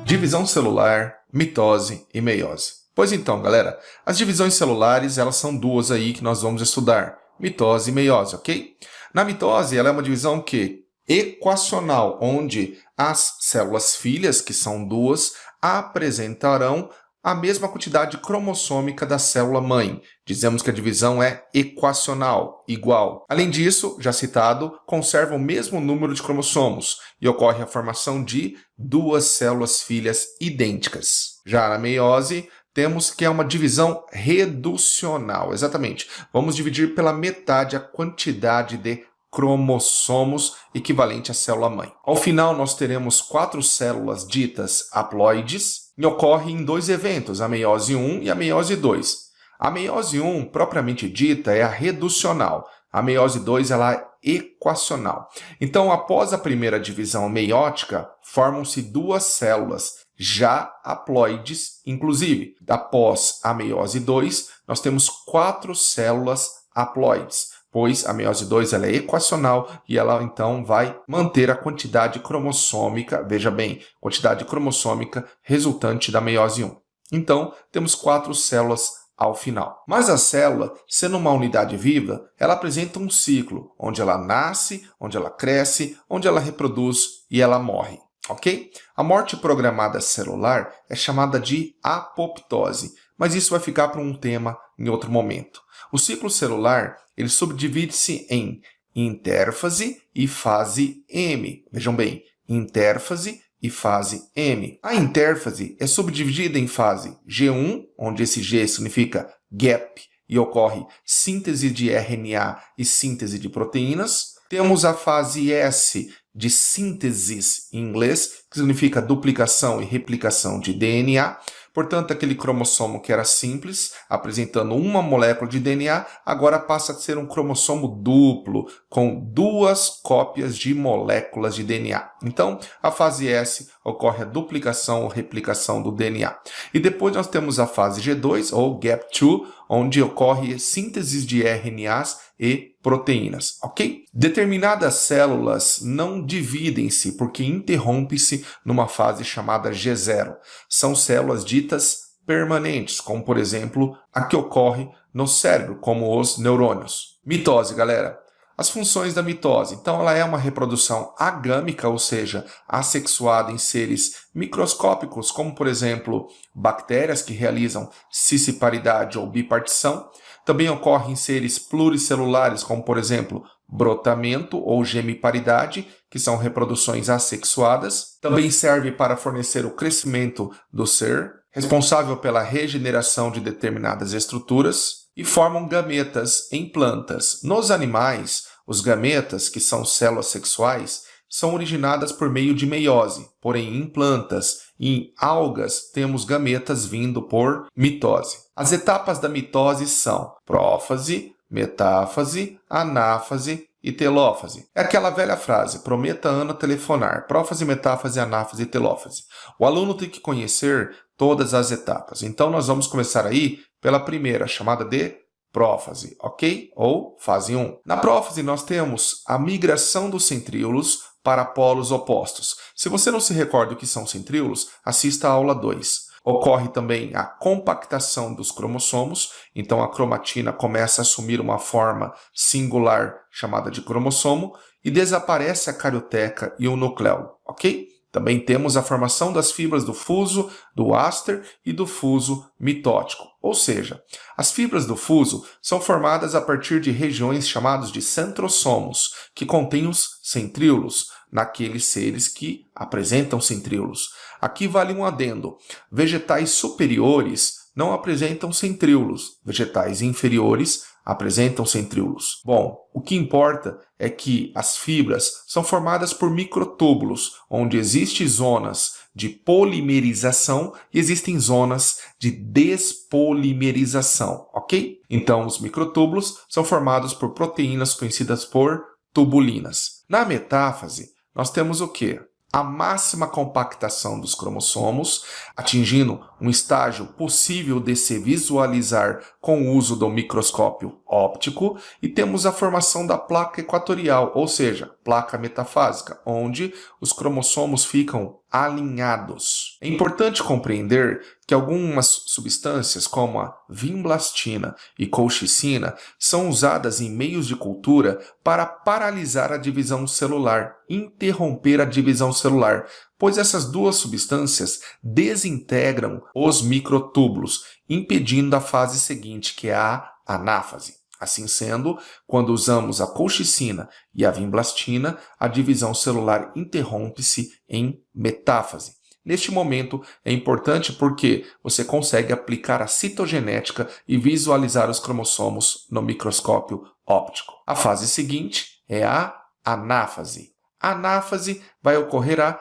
Divisão celular, mitose e meiose. Pois então, galera, as divisões celulares, elas são duas aí que nós vamos estudar. Mitose e meiose, ok? Na mitose, ela é uma divisão que equacional, onde as células filhas, que são duas, apresentarão a mesma quantidade cromossômica da célula mãe. Dizemos que a divisão é equacional, igual. Além disso, já citado, conserva o mesmo número de cromossomos e ocorre a formação de duas células filhas idênticas. Já na meiose, temos que é uma divisão reducional. Exatamente. Vamos dividir pela metade a quantidade de cromossomos equivalente à célula-mãe. Ao final, nós teremos 4 células ditas haploides e ocorrem em 2 eventos, a meiose 1 e a meiose 2. A meiose 1, propriamente dita, é a reducional. A meiose 2 ela é equacional. Então, após a primeira divisão meiótica, formam-se duas células, já haploides, inclusive. Após a meiose 2, nós temos 4 células haploides, pois a meiose 2 ela é equacional e ela então vai manter a quantidade cromossômica, veja bem, quantidade cromossômica resultante da meiose 1. Então, temos 4 células ao final. Mas a célula, sendo uma unidade viva, ela apresenta um ciclo, onde ela nasce, onde ela cresce, onde ela reproduz e ela morre. Ok? A morte programada celular é chamada de apoptose, mas isso vai ficar para um tema em outro momento. O ciclo celular, ele subdivide-se em intérfase e fase M. Vejam bem, intérfase e fase M. A intérfase é subdividida em fase G1, onde esse G significa gap e ocorre síntese de RNA e síntese de proteínas. Temos a fase S, de sínteses em inglês, que significa duplicação e replicação de DNA. Portanto, aquele cromossomo que era simples, apresentando uma molécula de DNA, agora passa a ser um cromossomo duplo, com 2 cópias de moléculas de DNA. Então, a fase S ocorre a duplicação ou replicação do DNA. E depois nós temos a fase G2, ou Gap2, onde ocorre síntese de RNAs e proteínas, ok? Determinadas células não dividem-se porque interrompe-se numa fase chamada G0. São células ditas permanentes, como por exemplo a que ocorre no cérebro, como os neurônios. Mitose, galera. As funções da mitose. Então, ela é uma reprodução agâmica, ou seja, assexuada em seres microscópicos, como por exemplo bactérias que realizam cisciparidade ou bipartição. Também ocorre em seres pluricelulares, como por exemplo brotamento ou gemiparidade, que são reproduções assexuadas. Também serve para fornecer o crescimento do ser, responsável pela regeneração de determinadas estruturas, e formam gametas em plantas. Nos animais, os gametas, que são células sexuais, são originadas por meio de meiose, porém em plantas e em algas temos gametas vindo por mitose. As etapas da mitose são prófase, metáfase, anáfase e telófase. É aquela velha frase, prometa Ana telefonar, prófase, metáfase, anáfase e telófase. O aluno tem que conhecer todas as etapas. Então nós vamos começar aí pela primeira, chamada de prófase, ok? Ou fase 1. Na prófase nós temos a migração dos centríolos para polos opostos. Se você não se recorda o que são centríolos, assista a aula 2. Ocorre também a compactação dos cromossomos, então a cromatina começa a assumir uma forma singular chamada de cromossomo e desaparece a carioteca e o nucleolo, ok? Também temos a formação das fibras do fuso, do áster e do fuso mitótico. Ou seja, as fibras do fuso são formadas a partir de regiões chamadas de centrossomos, que contêm os centríolos, naqueles seres que apresentam centríolos. Aqui vale um adendo. Vegetais superiores não apresentam centríolos. Vegetais inferiores apresentam centríolos. Bom, o que importa é que as fibras são formadas por microtúbulos, onde existem zonas de polimerização e existem zonas de despolimerização, ok? Então, os microtúbulos são formados por proteínas conhecidas por tubulinas. Na metáfase, nós temos o quê? A máxima compactação dos cromossomos, atingindo um estágio possível de se visualizar com o uso do microscópio óptico, e temos a formação da placa equatorial, ou seja, placa metafásica, onde os cromossomos ficam alinhados. É importante compreender que algumas substâncias, como a vinblastina e colchicina, são usadas em meios de cultura para paralisar a divisão celular, interromper a divisão celular, pois essas duas substâncias desintegram os microtúbulos, impedindo a fase seguinte, que é a anáfase. Assim sendo, quando usamos a colchicina e a vinblastina, a divisão celular interrompe-se em metáfase. Neste momento é importante porque você consegue aplicar a citogenética e visualizar os cromossomos no microscópio óptico. A fase seguinte é a anáfase. A anáfase vai ocorrer a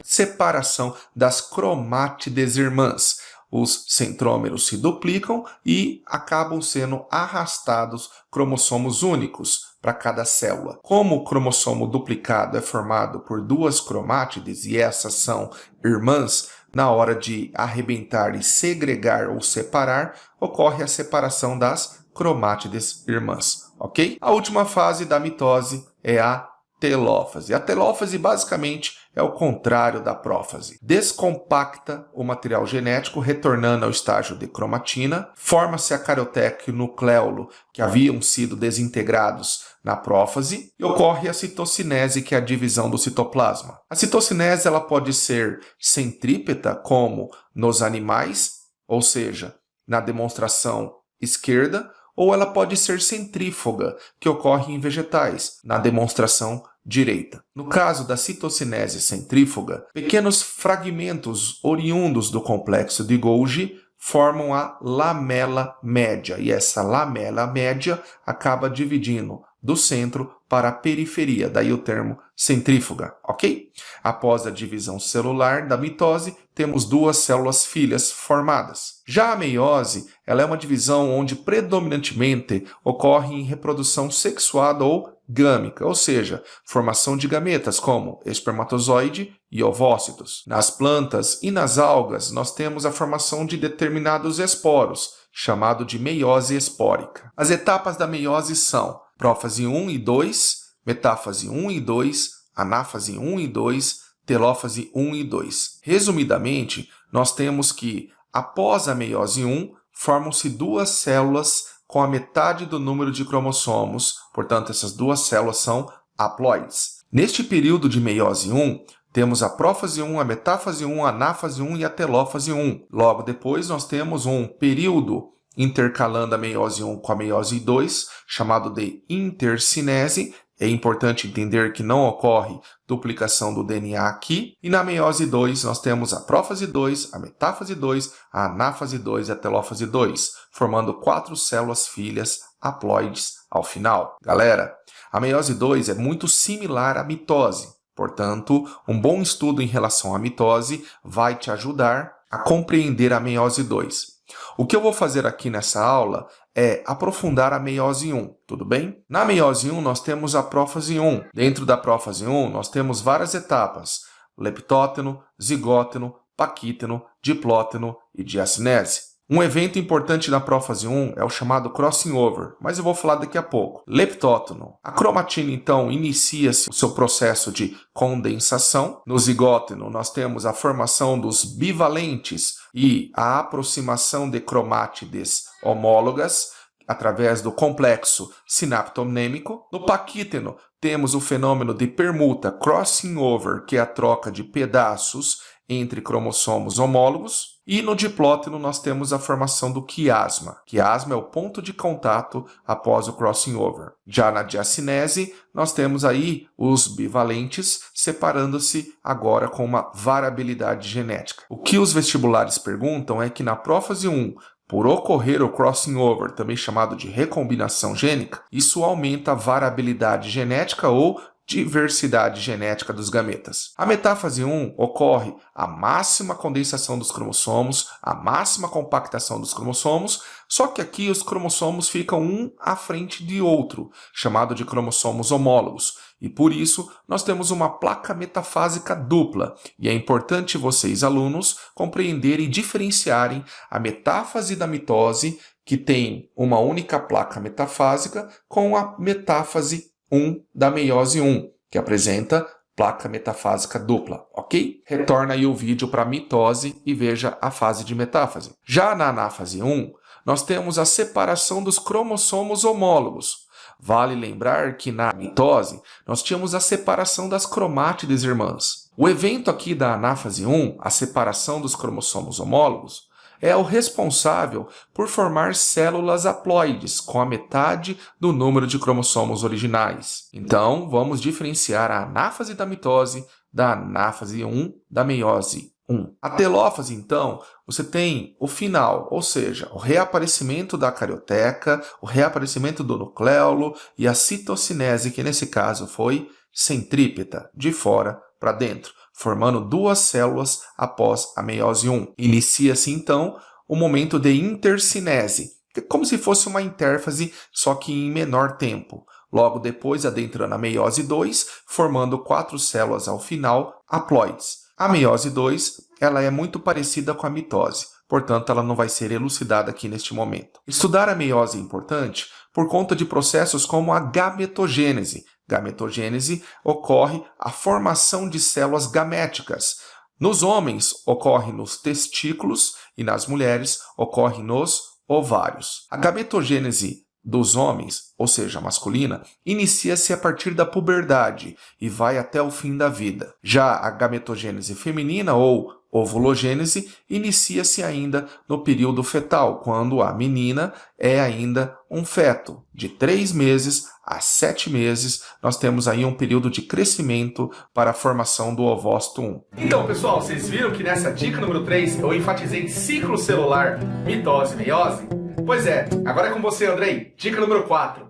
separação das cromátides irmãs, os centrômeros se duplicam e acabam sendo arrastados cromossomos únicos para cada célula. Como o cromossomo duplicado é formado por duas cromátides e essas são irmãs, na hora de arrebentar e segregar ou separar, ocorre a separação das cromátides irmãs, ok? A última fase da mitose é a telófase. A telófase basicamente é o contrário da prófase. Descompacta o material genético, retornando ao estágio de cromatina, forma-se a carioteca e o nucleolo que haviam sido desintegrados na prófase e ocorre a citocinese, que é a divisão do citoplasma. A citocinese ela pode ser centrípeta, como nos animais, ou seja, na demonstração esquerda, ou ela pode ser centrífuga, que ocorre em vegetais, na demonstração direita. No caso da citocinese centrífuga, pequenos fragmentos oriundos do complexo de Golgi formam a lamela média, e essa lamela média acaba dividindo do centro para a periferia, daí o termo centrífuga, ok? Após a divisão celular da mitose, temos duas células filhas formadas. Já a meiose, ela é uma divisão onde predominantemente ocorre em reprodução sexuada ou gâmica, ou seja, formação de gametas como espermatozoide e ovócitos. Nas plantas e nas algas, nós temos a formação de determinados esporos, chamado de meiose espórica. As etapas da meiose são prófase 1 e 2, metáfase 1 e 2, anáfase 1 e 2, telófase 1 e 2. Resumidamente, nós temos que, após a meiose 1, formam-se duas células com a metade do número de cromossomos, portanto, essas duas células são haploides. Neste período de meiose 1, temos a prófase 1, a metáfase 1, a anáfase 1 e a telófase 1. Logo depois, nós temos um período intercalando a meiose 1 com a meiose 2, chamado de intercinese. É importante entender que não ocorre duplicação do DNA aqui. E na meiose 2, nós temos a prófase 2, a metáfase 2, a anáfase 2 e a telófase 2, formando 4 células filhas haploides ao final. Galera, a meiose 2 é muito similar à mitose. Portanto, um bom estudo em relação à mitose vai te ajudar a compreender a meiose 2. O que eu vou fazer aqui nessa aula é aprofundar a meiose 1, tudo bem? Na meiose 1 nós temos a prófase 1. Dentro da prófase 1 nós temos várias etapas: leptóteno, zigóteno, paquíteno, diplóteno e diacinese. Um evento importante na prófase 1 é o chamado crossing over, mas eu vou falar daqui a pouco. Leptóteno. A cromatina, então, inicia-se o seu processo de condensação. No zigóteno, nós temos a formação dos bivalentes e a aproximação de cromátides homólogas através do complexo sinaptonêmico. No paquíteno, temos o fenômeno de permuta, crossing over, que é a troca de pedaços entre cromossomos homólogos. E no diplóteno nós temos a formação do quiasma. Quiasma é o ponto de contato após o crossing over. Já na diacinese, nós temos aí os bivalentes separando-se agora com uma variabilidade genética. O que os vestibulares perguntam é que na prófase 1, por ocorrer o crossing over, também chamado de recombinação gênica, isso aumenta a variabilidade genética ou diversidade genética dos gametas. A metáfase 1 ocorre a máxima condensação dos cromossomos, a máxima compactação dos cromossomos, só que aqui os cromossomos ficam um à frente de outro, chamado de cromossomos homólogos, e por isso nós temos uma placa metafásica dupla, e é importante vocês, alunos, compreenderem e diferenciarem a metáfase da mitose, que tem uma única placa metafásica, com a metáfase 1 da meiose 1, que apresenta placa metafásica dupla, ok? Retorna aí o vídeo para mitose e veja a fase de metáfase. Já na anáfase 1, nós temos a separação dos cromossomos homólogos. Vale lembrar que na mitose, nós tínhamos a separação das cromátides irmãs. O evento aqui da anáfase 1, a separação dos cromossomos homólogos, é o responsável por formar células haploides com a metade do número de cromossomos originais. Então, vamos diferenciar a anáfase da mitose da anáfase 1 da meiose 1. A telófase, então, você tem o final, ou seja, o reaparecimento da carioteca, o reaparecimento do nucleolo e a citocinese, que nesse caso foi centrípeta, de fora para dentro, formando duas células após a meiose 1. Inicia-se então o momento de intercinese, como se fosse uma intérfase, só que em menor tempo. Logo depois, adentrando a meiose 2, formando 4 células ao final, haploides. A meiose 2 ela é muito parecida com a mitose, portanto ela não vai ser elucidada aqui neste momento. Estudar a meiose é importante por conta de processos como a gametogênese. Gametogênese ocorre a formação de células gaméticas. Nos homens ocorre nos testículos e nas mulheres ocorre nos ovários. A gametogênese dos homens, ou seja, masculina, inicia-se a partir da puberdade e vai até o fim da vida. Já a gametogênese feminina ou ovulogênese inicia-se ainda no período fetal, quando a menina é ainda um feto. De 3 meses a 7 meses, nós temos aí um período de crescimento para a formação do ovócito 1. Então, pessoal, vocês viram que nessa dica número 3 eu enfatizei ciclo celular, mitose e meiose? Pois é, agora é com você, Andrei. Dica número 4.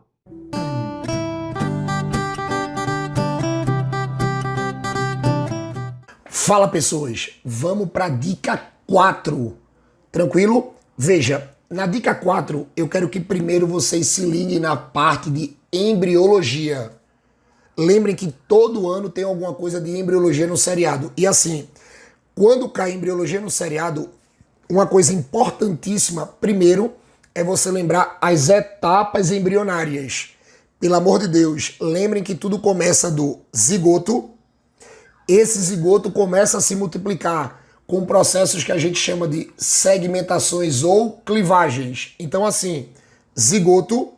Fala, pessoas. Vamos para a dica 4. Tranquilo? Veja, na dica 4 eu quero que primeiro vocês se liguem na parte de embriologia. Lembrem que todo ano tem alguma coisa de embriologia no seriado. E assim, quando cai embriologia no seriado, uma coisa importantíssima, primeiro, é você lembrar as etapas embrionárias. Pelo amor de Deus, lembrem que tudo começa do zigoto. Esse zigoto começa a se multiplicar com processos que a gente chama de segmentações ou clivagens. Então, assim, zigoto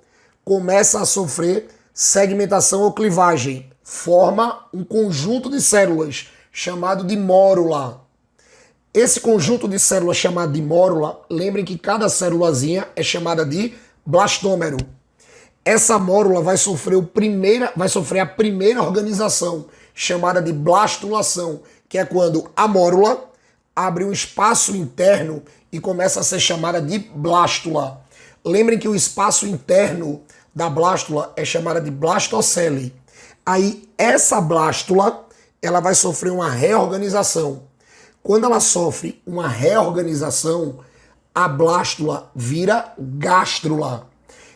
começa a sofrer segmentação ou clivagem. Forma um conjunto de células chamado de mórula. Esse conjunto de células chamado de mórula, lembrem que cada célulazinha é chamada de blastômero. Essa mórula vai sofrer a primeira organização, chamada de blastulação, que é quando a mórula abre um espaço interno e começa a ser chamada de blástula. Lembrem que o espaço interno da blástula é chamada de blastocele. Aí essa blástula, ela vai sofrer uma reorganização. Quando ela sofre uma reorganização, a blástula vira gástrula.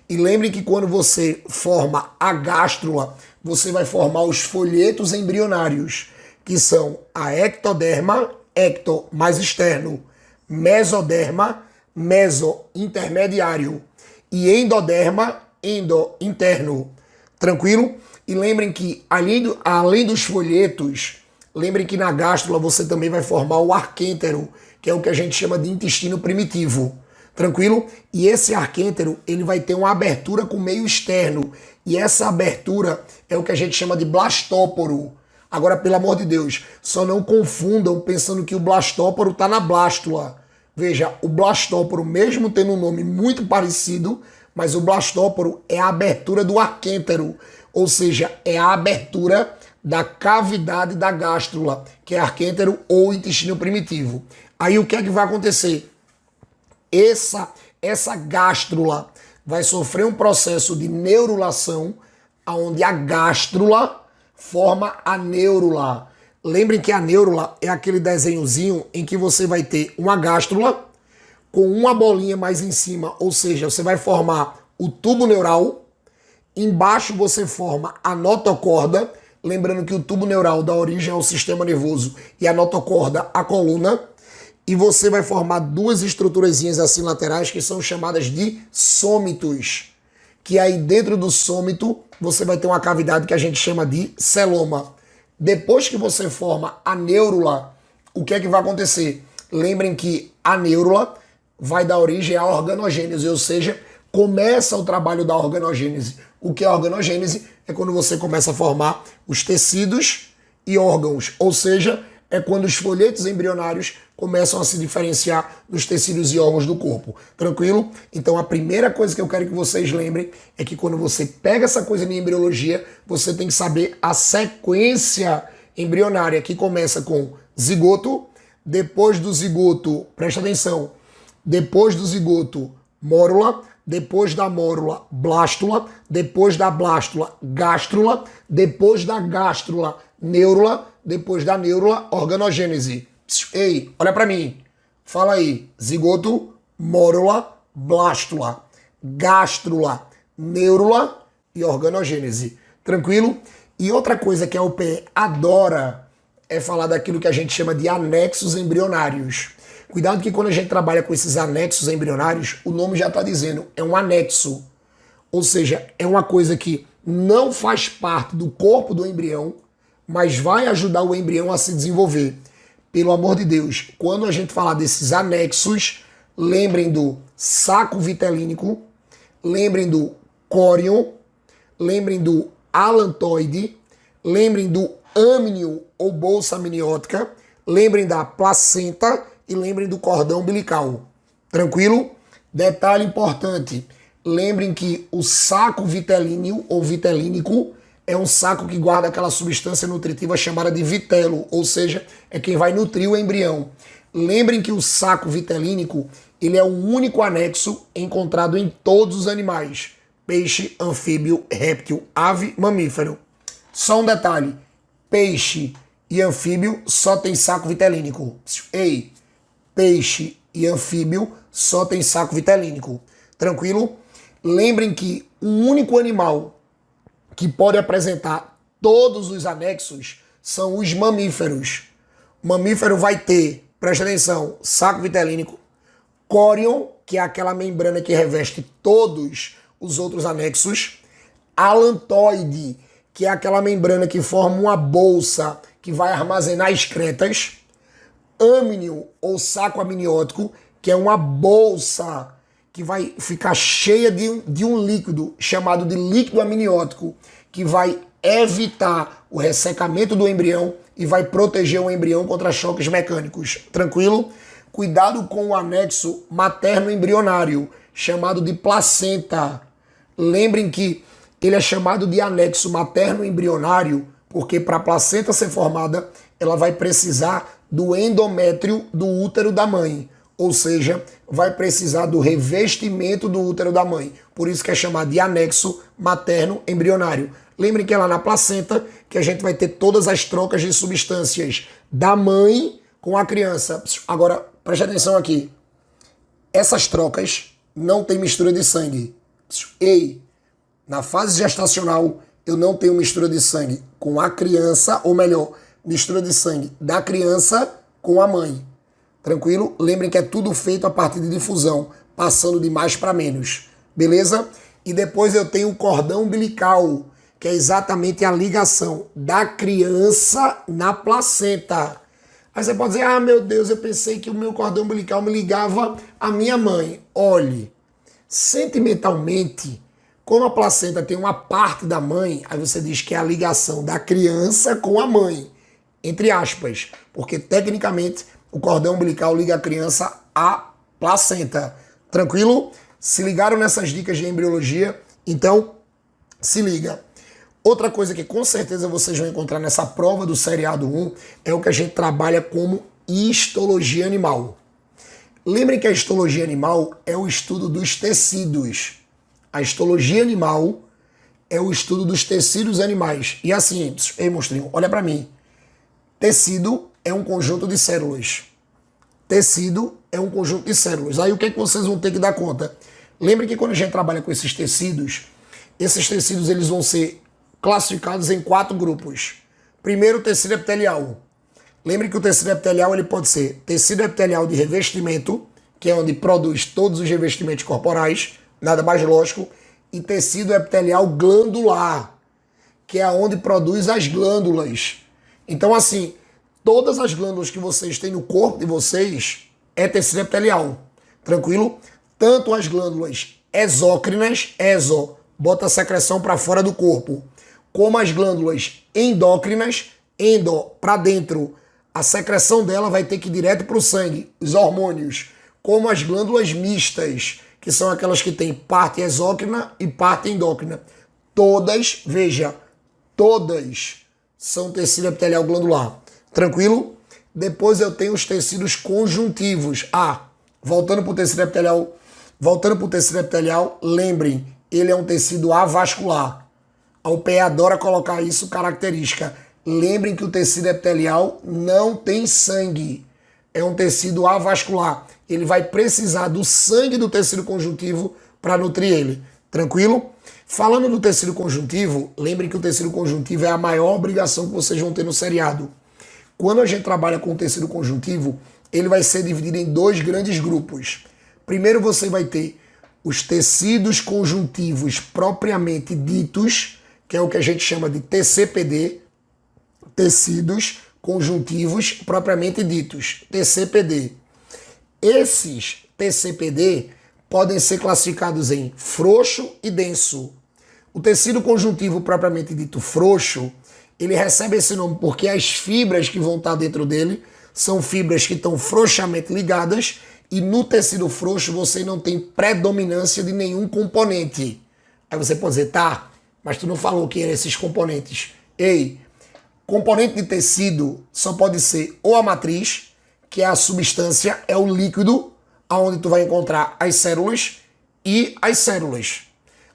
E lembre que quando você forma a gástrula, você vai formar os folhetos embrionários, que são a ectoderma, ecto mais externo, mesoderma, meso intermediário e endoderma, endo interno. Tranquilo? E lembrem que além dos folhetos, lembrem que na gástrula você também vai formar o arquêntero, que é o que a gente chama de intestino primitivo. Tranquilo? E esse arquêntero, ele vai ter uma abertura com meio externo. E essa abertura é o que a gente chama de blastóporo. Agora, pelo amor de Deus, só não confundam pensando que o blastóporo está na blástula. Veja, o blastóporo, mesmo tendo um nome muito parecido, mas o blastóporo é a abertura do arquêntero. Ou seja, é a abertura da cavidade da gástrula, que é arquêntero ou intestino primitivo. Aí o que é que vai acontecer? Essa gástrula vai sofrer um processo de neurulação, onde a gástrula forma a neurula. Lembrem que a neurula é aquele desenhozinho em que você vai ter uma gástrula com uma bolinha mais em cima, ou seja, você vai formar o tubo neural, embaixo você forma a notocorda, lembrando que o tubo neural dá origem ao sistema nervoso e a notocorda a coluna, e você vai formar duas estruturazinhas assim laterais que são chamadas de sômitos, que aí dentro do sômito você vai ter uma cavidade que a gente chama de celoma. Depois que você forma a neurula, o que é que vai acontecer? Lembrem que a neurula vai dar origem à organogênese, ou seja, começa o trabalho da organogênese. O que é organogênese? É quando você começa a formar os tecidos e órgãos, ou seja, é quando os folhetos embrionários começam a se diferenciar dos tecidos e órgãos do corpo. Tranquilo? Então a primeira coisa que eu quero que vocês lembrem é que quando você pega essa coisa de embriologia, você tem que saber a sequência embrionária, que começa com zigoto, depois do zigoto, presta atenção, depois do zigoto, mórula, depois da mórula, blástula, depois da blástula, gástrula, depois da gástrula, neurula, depois da neurula, organogênese. Ei, olha para mim. Fala aí. Zigoto, mórula, blástula, gástrula, neurula e organogênese. Tranquilo? E outra coisa que a UPE adora é falar daquilo que a gente chama de anexos embrionários. Cuidado que quando a gente trabalha com esses anexos embrionários, o nome já está dizendo, é um anexo. Ou seja, é uma coisa que não faz parte do corpo do embrião, mas vai ajudar o embrião a se desenvolver. Pelo amor de Deus, quando a gente falar desses anexos, lembrem do saco vitelínico, lembrem do córion, lembrem do alantoide, lembrem do âmnio ou bolsa amniótica, lembrem da placenta e lembrem do cordão umbilical. Tranquilo? Detalhe importante, lembrem que o saco vitelíneo ou vitelínico é um saco que guarda aquela substância nutritiva chamada de vitelo, ou seja, é quem vai nutrir o embrião. Lembrem que o saco vitelínico, ele é o único anexo encontrado em todos os animais: peixe, anfíbio, réptil, ave, mamífero. Só um detalhe, peixe e anfíbio só tem saco vitelínico. Ei, peixe e anfíbio só tem saco vitelínico. Tranquilo? Lembrem que o único animal que pode apresentar todos os anexos são os mamíferos. O mamífero vai ter, presta atenção, saco vitelínico, córion, que é aquela membrana que reveste todos os outros anexos, alantoide, que é aquela membrana que forma uma bolsa que vai armazenar excretas, âmnio ou saco amniótico, que é uma bolsa que vai ficar cheia de um líquido chamado de líquido amniótico, que vai evitar o ressecamento do embrião e vai proteger o embrião contra choques mecânicos. Tranquilo? Cuidado com o anexo materno-embrionário, chamado de placenta. Lembrem que ele é chamado de anexo materno-embrionário porque para a placenta ser formada, ela vai precisar do endométrio do útero da mãe. Ou seja, vai precisar do revestimento do útero da mãe. Por isso que é chamado de anexo materno-embrionário. Lembrem que é lá na placenta que a gente vai ter todas as trocas de substâncias da mãe com a criança. Agora, preste atenção aqui. Essas trocas não tem mistura de sangue. Ei, na fase gestacional, eu não tenho mistura de sangue com a criança, ou melhor, mistura de sangue da criança com a mãe. Tranquilo? Lembrem que é tudo feito a partir de difusão, passando de mais para menos. Beleza? E depois eu tenho o cordão umbilical, que é exatamente a ligação da criança na placenta. Aí você pode dizer, ah, meu Deus, eu pensei que o meu cordão umbilical me ligava à minha mãe. Olhe, sentimentalmente, como a placenta tem uma parte da mãe, aí você diz que é a ligação da criança com a mãe, entre aspas, porque tecnicamente o cordão umbilical liga a criança à placenta. Tranquilo? Se ligaram nessas dicas de embriologia? Então, se liga. Outra coisa que com certeza vocês vão encontrar nessa prova do seriado 1 é o que a gente trabalha como histologia animal. Lembrem que a histologia animal é o estudo dos tecidos. A histologia animal é o estudo dos tecidos animais. E assim, ei, monstrinho, olha para mim. Tecido é um conjunto de células. Tecido é um conjunto de células. Aí o que é que vocês vão ter que dar conta? Lembrem que quando a gente trabalha com esses tecidos eles vão ser classificados em 4 grupos. Primeiro, o tecido epitelial. Lembre que o tecido epitelial ele pode ser tecido epitelial de revestimento, que é onde produz todos os revestimentos corporais, nada mais lógico, e tecido epitelial glandular, que é onde produz as glândulas. Então, assim, todas as glândulas que vocês têm no corpo de vocês é tecido epitelial. Tranquilo? Tanto as glândulas exócrinas, bota a secreção para fora do corpo, como as glândulas endócrinas, para dentro. A secreção dela vai ter que ir direto para o sangue, os hormônios, como as glândulas mistas, que são aquelas que têm parte exócrina e parte endócrina. Todas, veja, todas são tecido epitelial glandular. Tranquilo? Depois eu tenho os tecidos conjuntivos. Voltando para o tecido epitelial Voltando para o tecido epitelial, lembrem, ele é um tecido avascular. A UPE adora colocar isso característica. Lembrem que o tecido epitelial não tem sangue. É um tecido avascular. Ele vai precisar do sangue do tecido conjuntivo para nutrir ele. Tranquilo? Falando do tecido conjuntivo, lembrem que o tecido conjuntivo é a maior obrigação que vocês vão ter no seriado. Quando a gente trabalha com o tecido conjuntivo, ele vai ser dividido em dois grandes grupos. Primeiro você vai ter os tecidos conjuntivos propriamente ditos, que é o que a gente chama de TCPD, tecidos conjuntivos propriamente ditos, TCPD. Esses TCPD podem ser classificados em frouxo e denso. O tecido conjuntivo propriamente dito frouxo, ele recebe esse nome porque as fibras que vão estar dentro dele são fibras que estão frouxamente ligadas e no tecido frouxo você não tem predominância de nenhum componente. Aí você pode dizer, tá, mas tu não falou que eram esses componentes. Ei, componente de tecido só pode ser ou a matriz, que é a substância, é o líquido, onde tu vai encontrar as células e as células.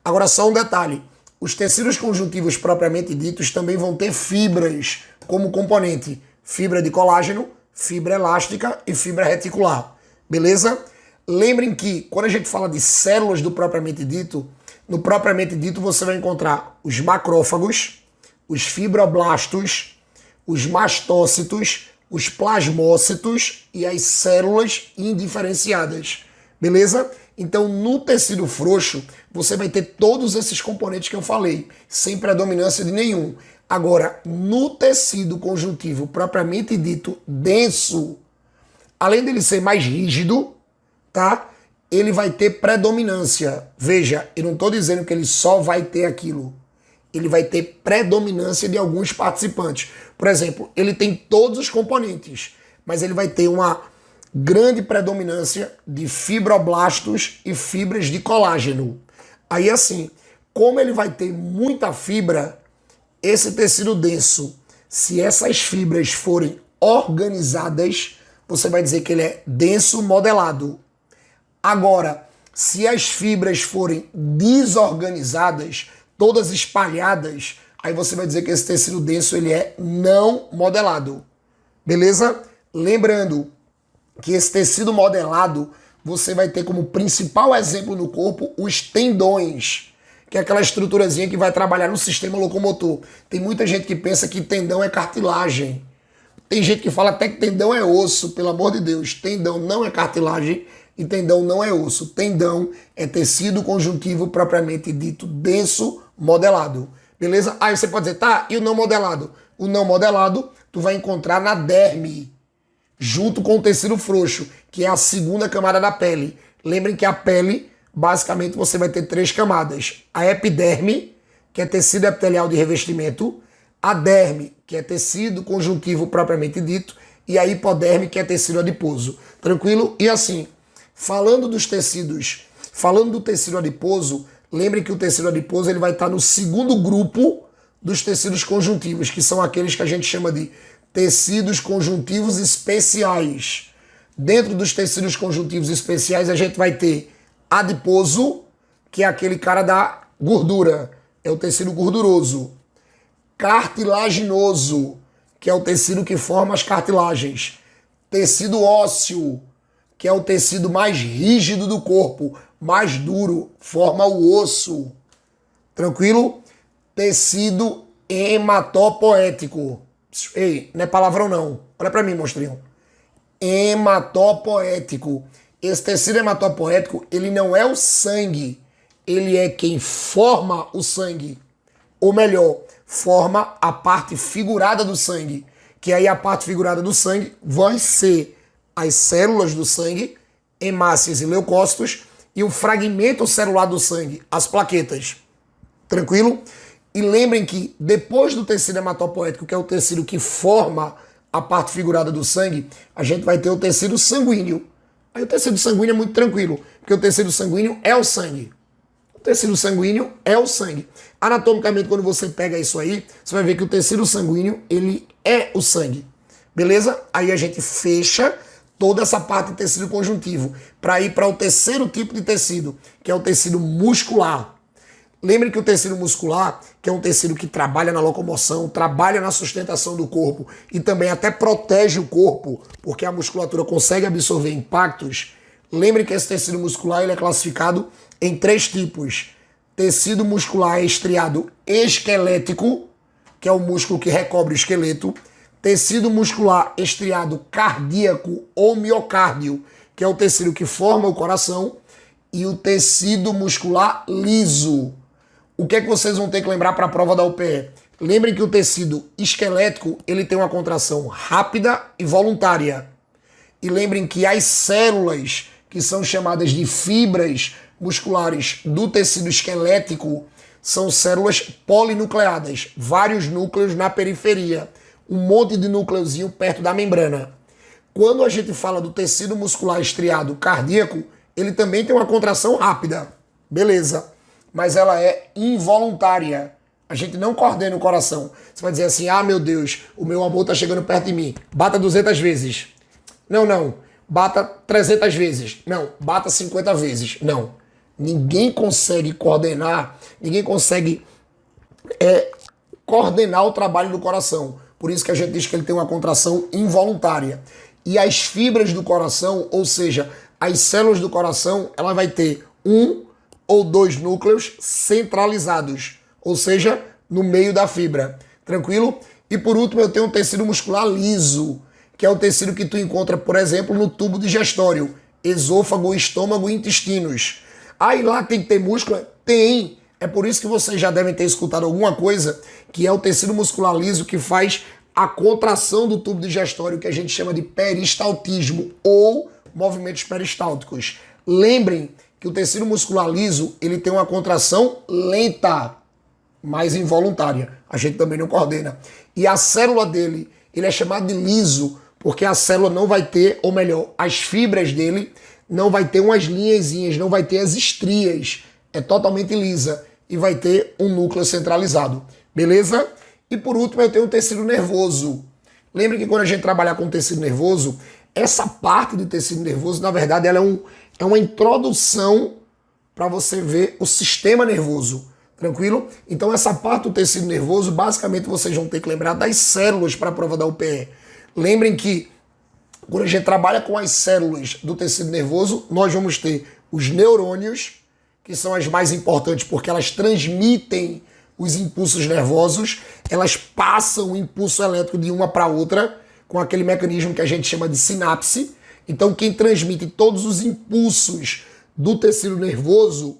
Agora só um detalhe, os tecidos conjuntivos propriamente ditos também vão ter fibras como componente, fibra de colágeno, fibra elástica e fibra reticular, beleza? Lembrem que quando a gente fala de células do propriamente dito, no propriamente dito você vai encontrar os macrófagos, os fibroblastos, os mastócitos, os plasmócitos e as células indiferenciadas, beleza? Então, no tecido frouxo, você vai ter todos esses componentes que eu falei, sem predominância de nenhum. Agora, no tecido conjuntivo propriamente dito denso, além dele ser mais rígido, tá? Ele vai ter predominância. Veja, eu não estou dizendo que ele só vai ter aquilo. Ele vai ter predominância de alguns participantes. Por exemplo, ele tem todos os componentes, mas ele vai ter uma grande predominância de fibroblastos e fibras de colágeno. Aí assim, como ele vai ter muita fibra, esse tecido denso, se essas fibras forem organizadas, você vai dizer que ele é denso modelado. Agora, se as fibras forem desorganizadas, todas espalhadas, aí você vai dizer que esse tecido denso ele é não modelado. Beleza? Lembrando que esse tecido modelado, você vai ter como principal exemplo no corpo os tendões, que é aquela estruturazinha que vai trabalhar no sistema locomotor. Tem muita gente que pensa que tendão é cartilagem. Tem gente que fala até que tendão é osso, pelo amor de Deus. Tendão não é cartilagem e tendão não é osso. Tendão é tecido conjuntivo propriamente dito denso modelado. Beleza? Aí você pode dizer, tá, e o não modelado? O não modelado tu vai encontrar na derme, junto com o tecido frouxo, que é a segunda camada da pele. Lembrem que a pele, basicamente, você vai ter três camadas. A epiderme, que é tecido epitelial de revestimento, a derme, que é tecido conjuntivo propriamente dito, e a hipoderme, que é tecido adiposo. Tranquilo? E assim, falando dos tecidos, falando do tecido adiposo, lembrem que o tecido adiposo ele vai estar no segundo grupo dos tecidos conjuntivos, que são aqueles que a gente chama de tecidos conjuntivos especiais. Dentro dos tecidos conjuntivos especiais, a gente vai ter adiposo, que é aquele cara da gordura, é o tecido gorduroso. Cartilaginoso, que é o tecido que forma as cartilagens. Tecido ósseo, que é o tecido mais rígido do corpo, mais duro, forma o osso. Tranquilo? Tecido hematopoético. Ei, não é palavrão não. Olha pra mim, monstrinho. Hematopoético. Esse tecido hematopoético, ele não é o sangue. Ele é quem forma o sangue. Ou melhor, forma a parte figurada do sangue. Que aí a parte figurada do sangue vai ser as células do sangue, hemácias e leucócitos, e o fragmento celular do sangue, as plaquetas. Tranquilo? E lembrem que depois do tecido hematopoético, que é o tecido que forma a parte figurada do sangue, a gente vai ter o tecido sanguíneo. Aí o tecido sanguíneo é muito tranquilo, porque o tecido sanguíneo é o sangue. O tecido sanguíneo é o sangue. Anatomicamente, quando você pega isso aí, você vai ver que o tecido sanguíneo, ele é o sangue. Beleza? Aí a gente fecha toda essa parte de tecido conjuntivo, para ir para o terceiro tipo de tecido, que é o tecido muscular. Lembre que o tecido muscular, que é um tecido que trabalha na locomoção, trabalha na sustentação do corpo e também até protege o corpo, porque a musculatura consegue absorver impactos. Lembre que esse tecido muscular ele é classificado em 3 tipos. Tecido muscular estriado esquelético, que é o músculo que recobre o esqueleto. Tecido muscular estriado cardíaco ou miocárdio, que é o tecido que forma o coração. E o tecido muscular liso. O que é que vocês vão ter que lembrar para a prova da UPE? Lembrem que o tecido esquelético ele tem uma contração rápida e voluntária. E lembrem que as células, que são chamadas de fibras musculares do tecido esquelético, são células polinucleadas, vários núcleos na periferia, um monte de núcleozinho perto da membrana. Quando a gente fala do tecido muscular estriado cardíaco, ele também tem uma contração rápida, beleza, mas ela é involuntária. A gente não coordena o coração. Você vai dizer assim, ah, meu Deus, o meu amor está chegando perto de mim. Bata 200 vezes. Não. Bata 300 vezes. Não. Bata 50 vezes. Não. Ninguém consegue coordenar, ninguém consegue coordenar o trabalho do coração. Por isso que a gente diz que ele tem uma contração involuntária. E as fibras do coração, ou seja, as células do coração, ela vai ter 1 ou 2 núcleos centralizados, ou seja, no meio da fibra. Tranquilo? E por último, eu tenho um tecido muscular liso, que é o tecido que tu encontra, por exemplo, no tubo digestório, esôfago, estômago e intestinos. Aí lá tem que ter músculo? Tem. É por isso que vocês já devem ter escutado alguma coisa, que é o tecido muscular liso que faz a contração do tubo digestório, que a gente chama de peristaltismo ou movimentos peristálticos. Lembrem que o tecido muscular liso ele tem uma contração lenta, mas involuntária. A gente também não coordena. E a célula dele, ele é chamado de liso, porque a célula não vai ter, ou melhor, as fibras dele não vai ter umas linhazinhas, não vai ter as estrias. É totalmente lisa e vai ter um núcleo centralizado. Beleza? E por último eu tenho o tecido nervoso. Lembre que quando a gente trabalhar com tecido nervoso, essa parte do tecido nervoso, na verdade, ela é uma introdução para você ver o sistema nervoso. Tranquilo? Então essa parte do tecido nervoso, basicamente vocês vão ter que lembrar das células para a prova da UPE. Lembrem que quando a gente trabalha com as células do tecido nervoso, nós vamos ter os neurônios, que são as mais importantes porque elas transmitem os impulsos nervosos, elas passam o impulso elétrico de uma para outra com aquele mecanismo que a gente chama de sinapse. Então quem transmite todos os impulsos do tecido nervoso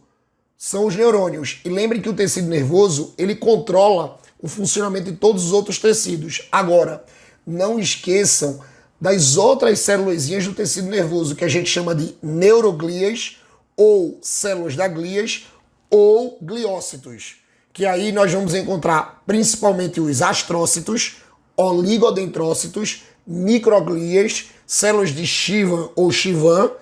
são os neurônios. E lembrem que o tecido nervoso, ele controla o funcionamento de todos os outros tecidos. Agora, não esqueçam das outras células do tecido nervoso, que a gente chama de neuroglias, ou células da glias, ou gliócitos. Que aí nós vamos encontrar principalmente os astrócitos, oligodendrócitos, microglias, células de Schwann ou Schwann,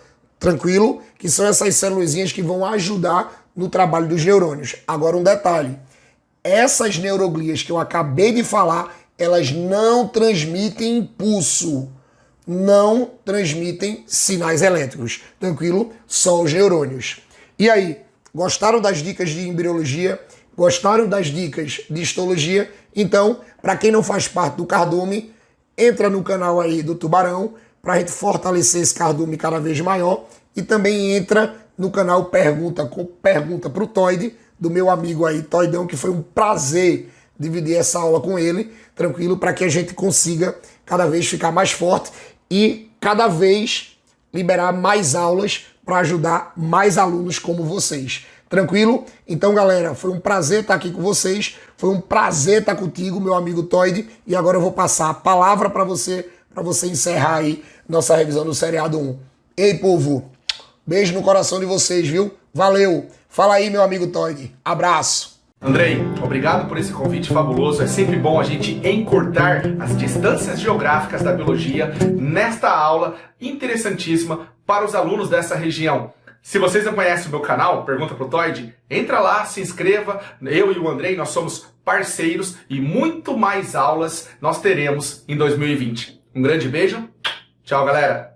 tranquilo? Que são essas células que vão ajudar no trabalho dos neurônios. Agora um detalhe, essas neuroglias que eu acabei de falar, elas não transmitem impulso, não transmitem sinais elétricos, tranquilo? Só os neurônios. E aí, gostaram das dicas de embriologia? Gostaram das dicas de histologia? Então, para quem não faz parte do cardume, entra no canal aí do Tubarão para a gente fortalecer esse cardume cada vez maior e também entra no canal Pergunta para o Toide, do meu amigo aí, Toidão, que foi um prazer dividir essa aula com ele, tranquilo, para que a gente consiga cada vez ficar mais forte e cada vez liberar mais aulas para ajudar mais alunos como vocês. Tranquilo? Então, galera, foi um prazer estar aqui com vocês, foi um prazer estar contigo, meu amigo Toide, e agora eu vou passar a palavra para você encerrar aí nossa revisão do seriado 1. Ei, povo, beijo no coração de vocês, viu? Valeu! Fala aí, meu amigo Toide. Abraço! Andrei, obrigado por esse convite fabuloso. É sempre bom a gente encurtar as distâncias geográficas da biologia nesta aula interessantíssima para os alunos dessa região. Se vocês não conhecem o meu canal, Pergunta pro Toide, entra lá, se inscreva. Eu e o Andrei, nós somos parceiros e muito mais aulas nós teremos em 2020. Um grande beijo. Tchau, galera.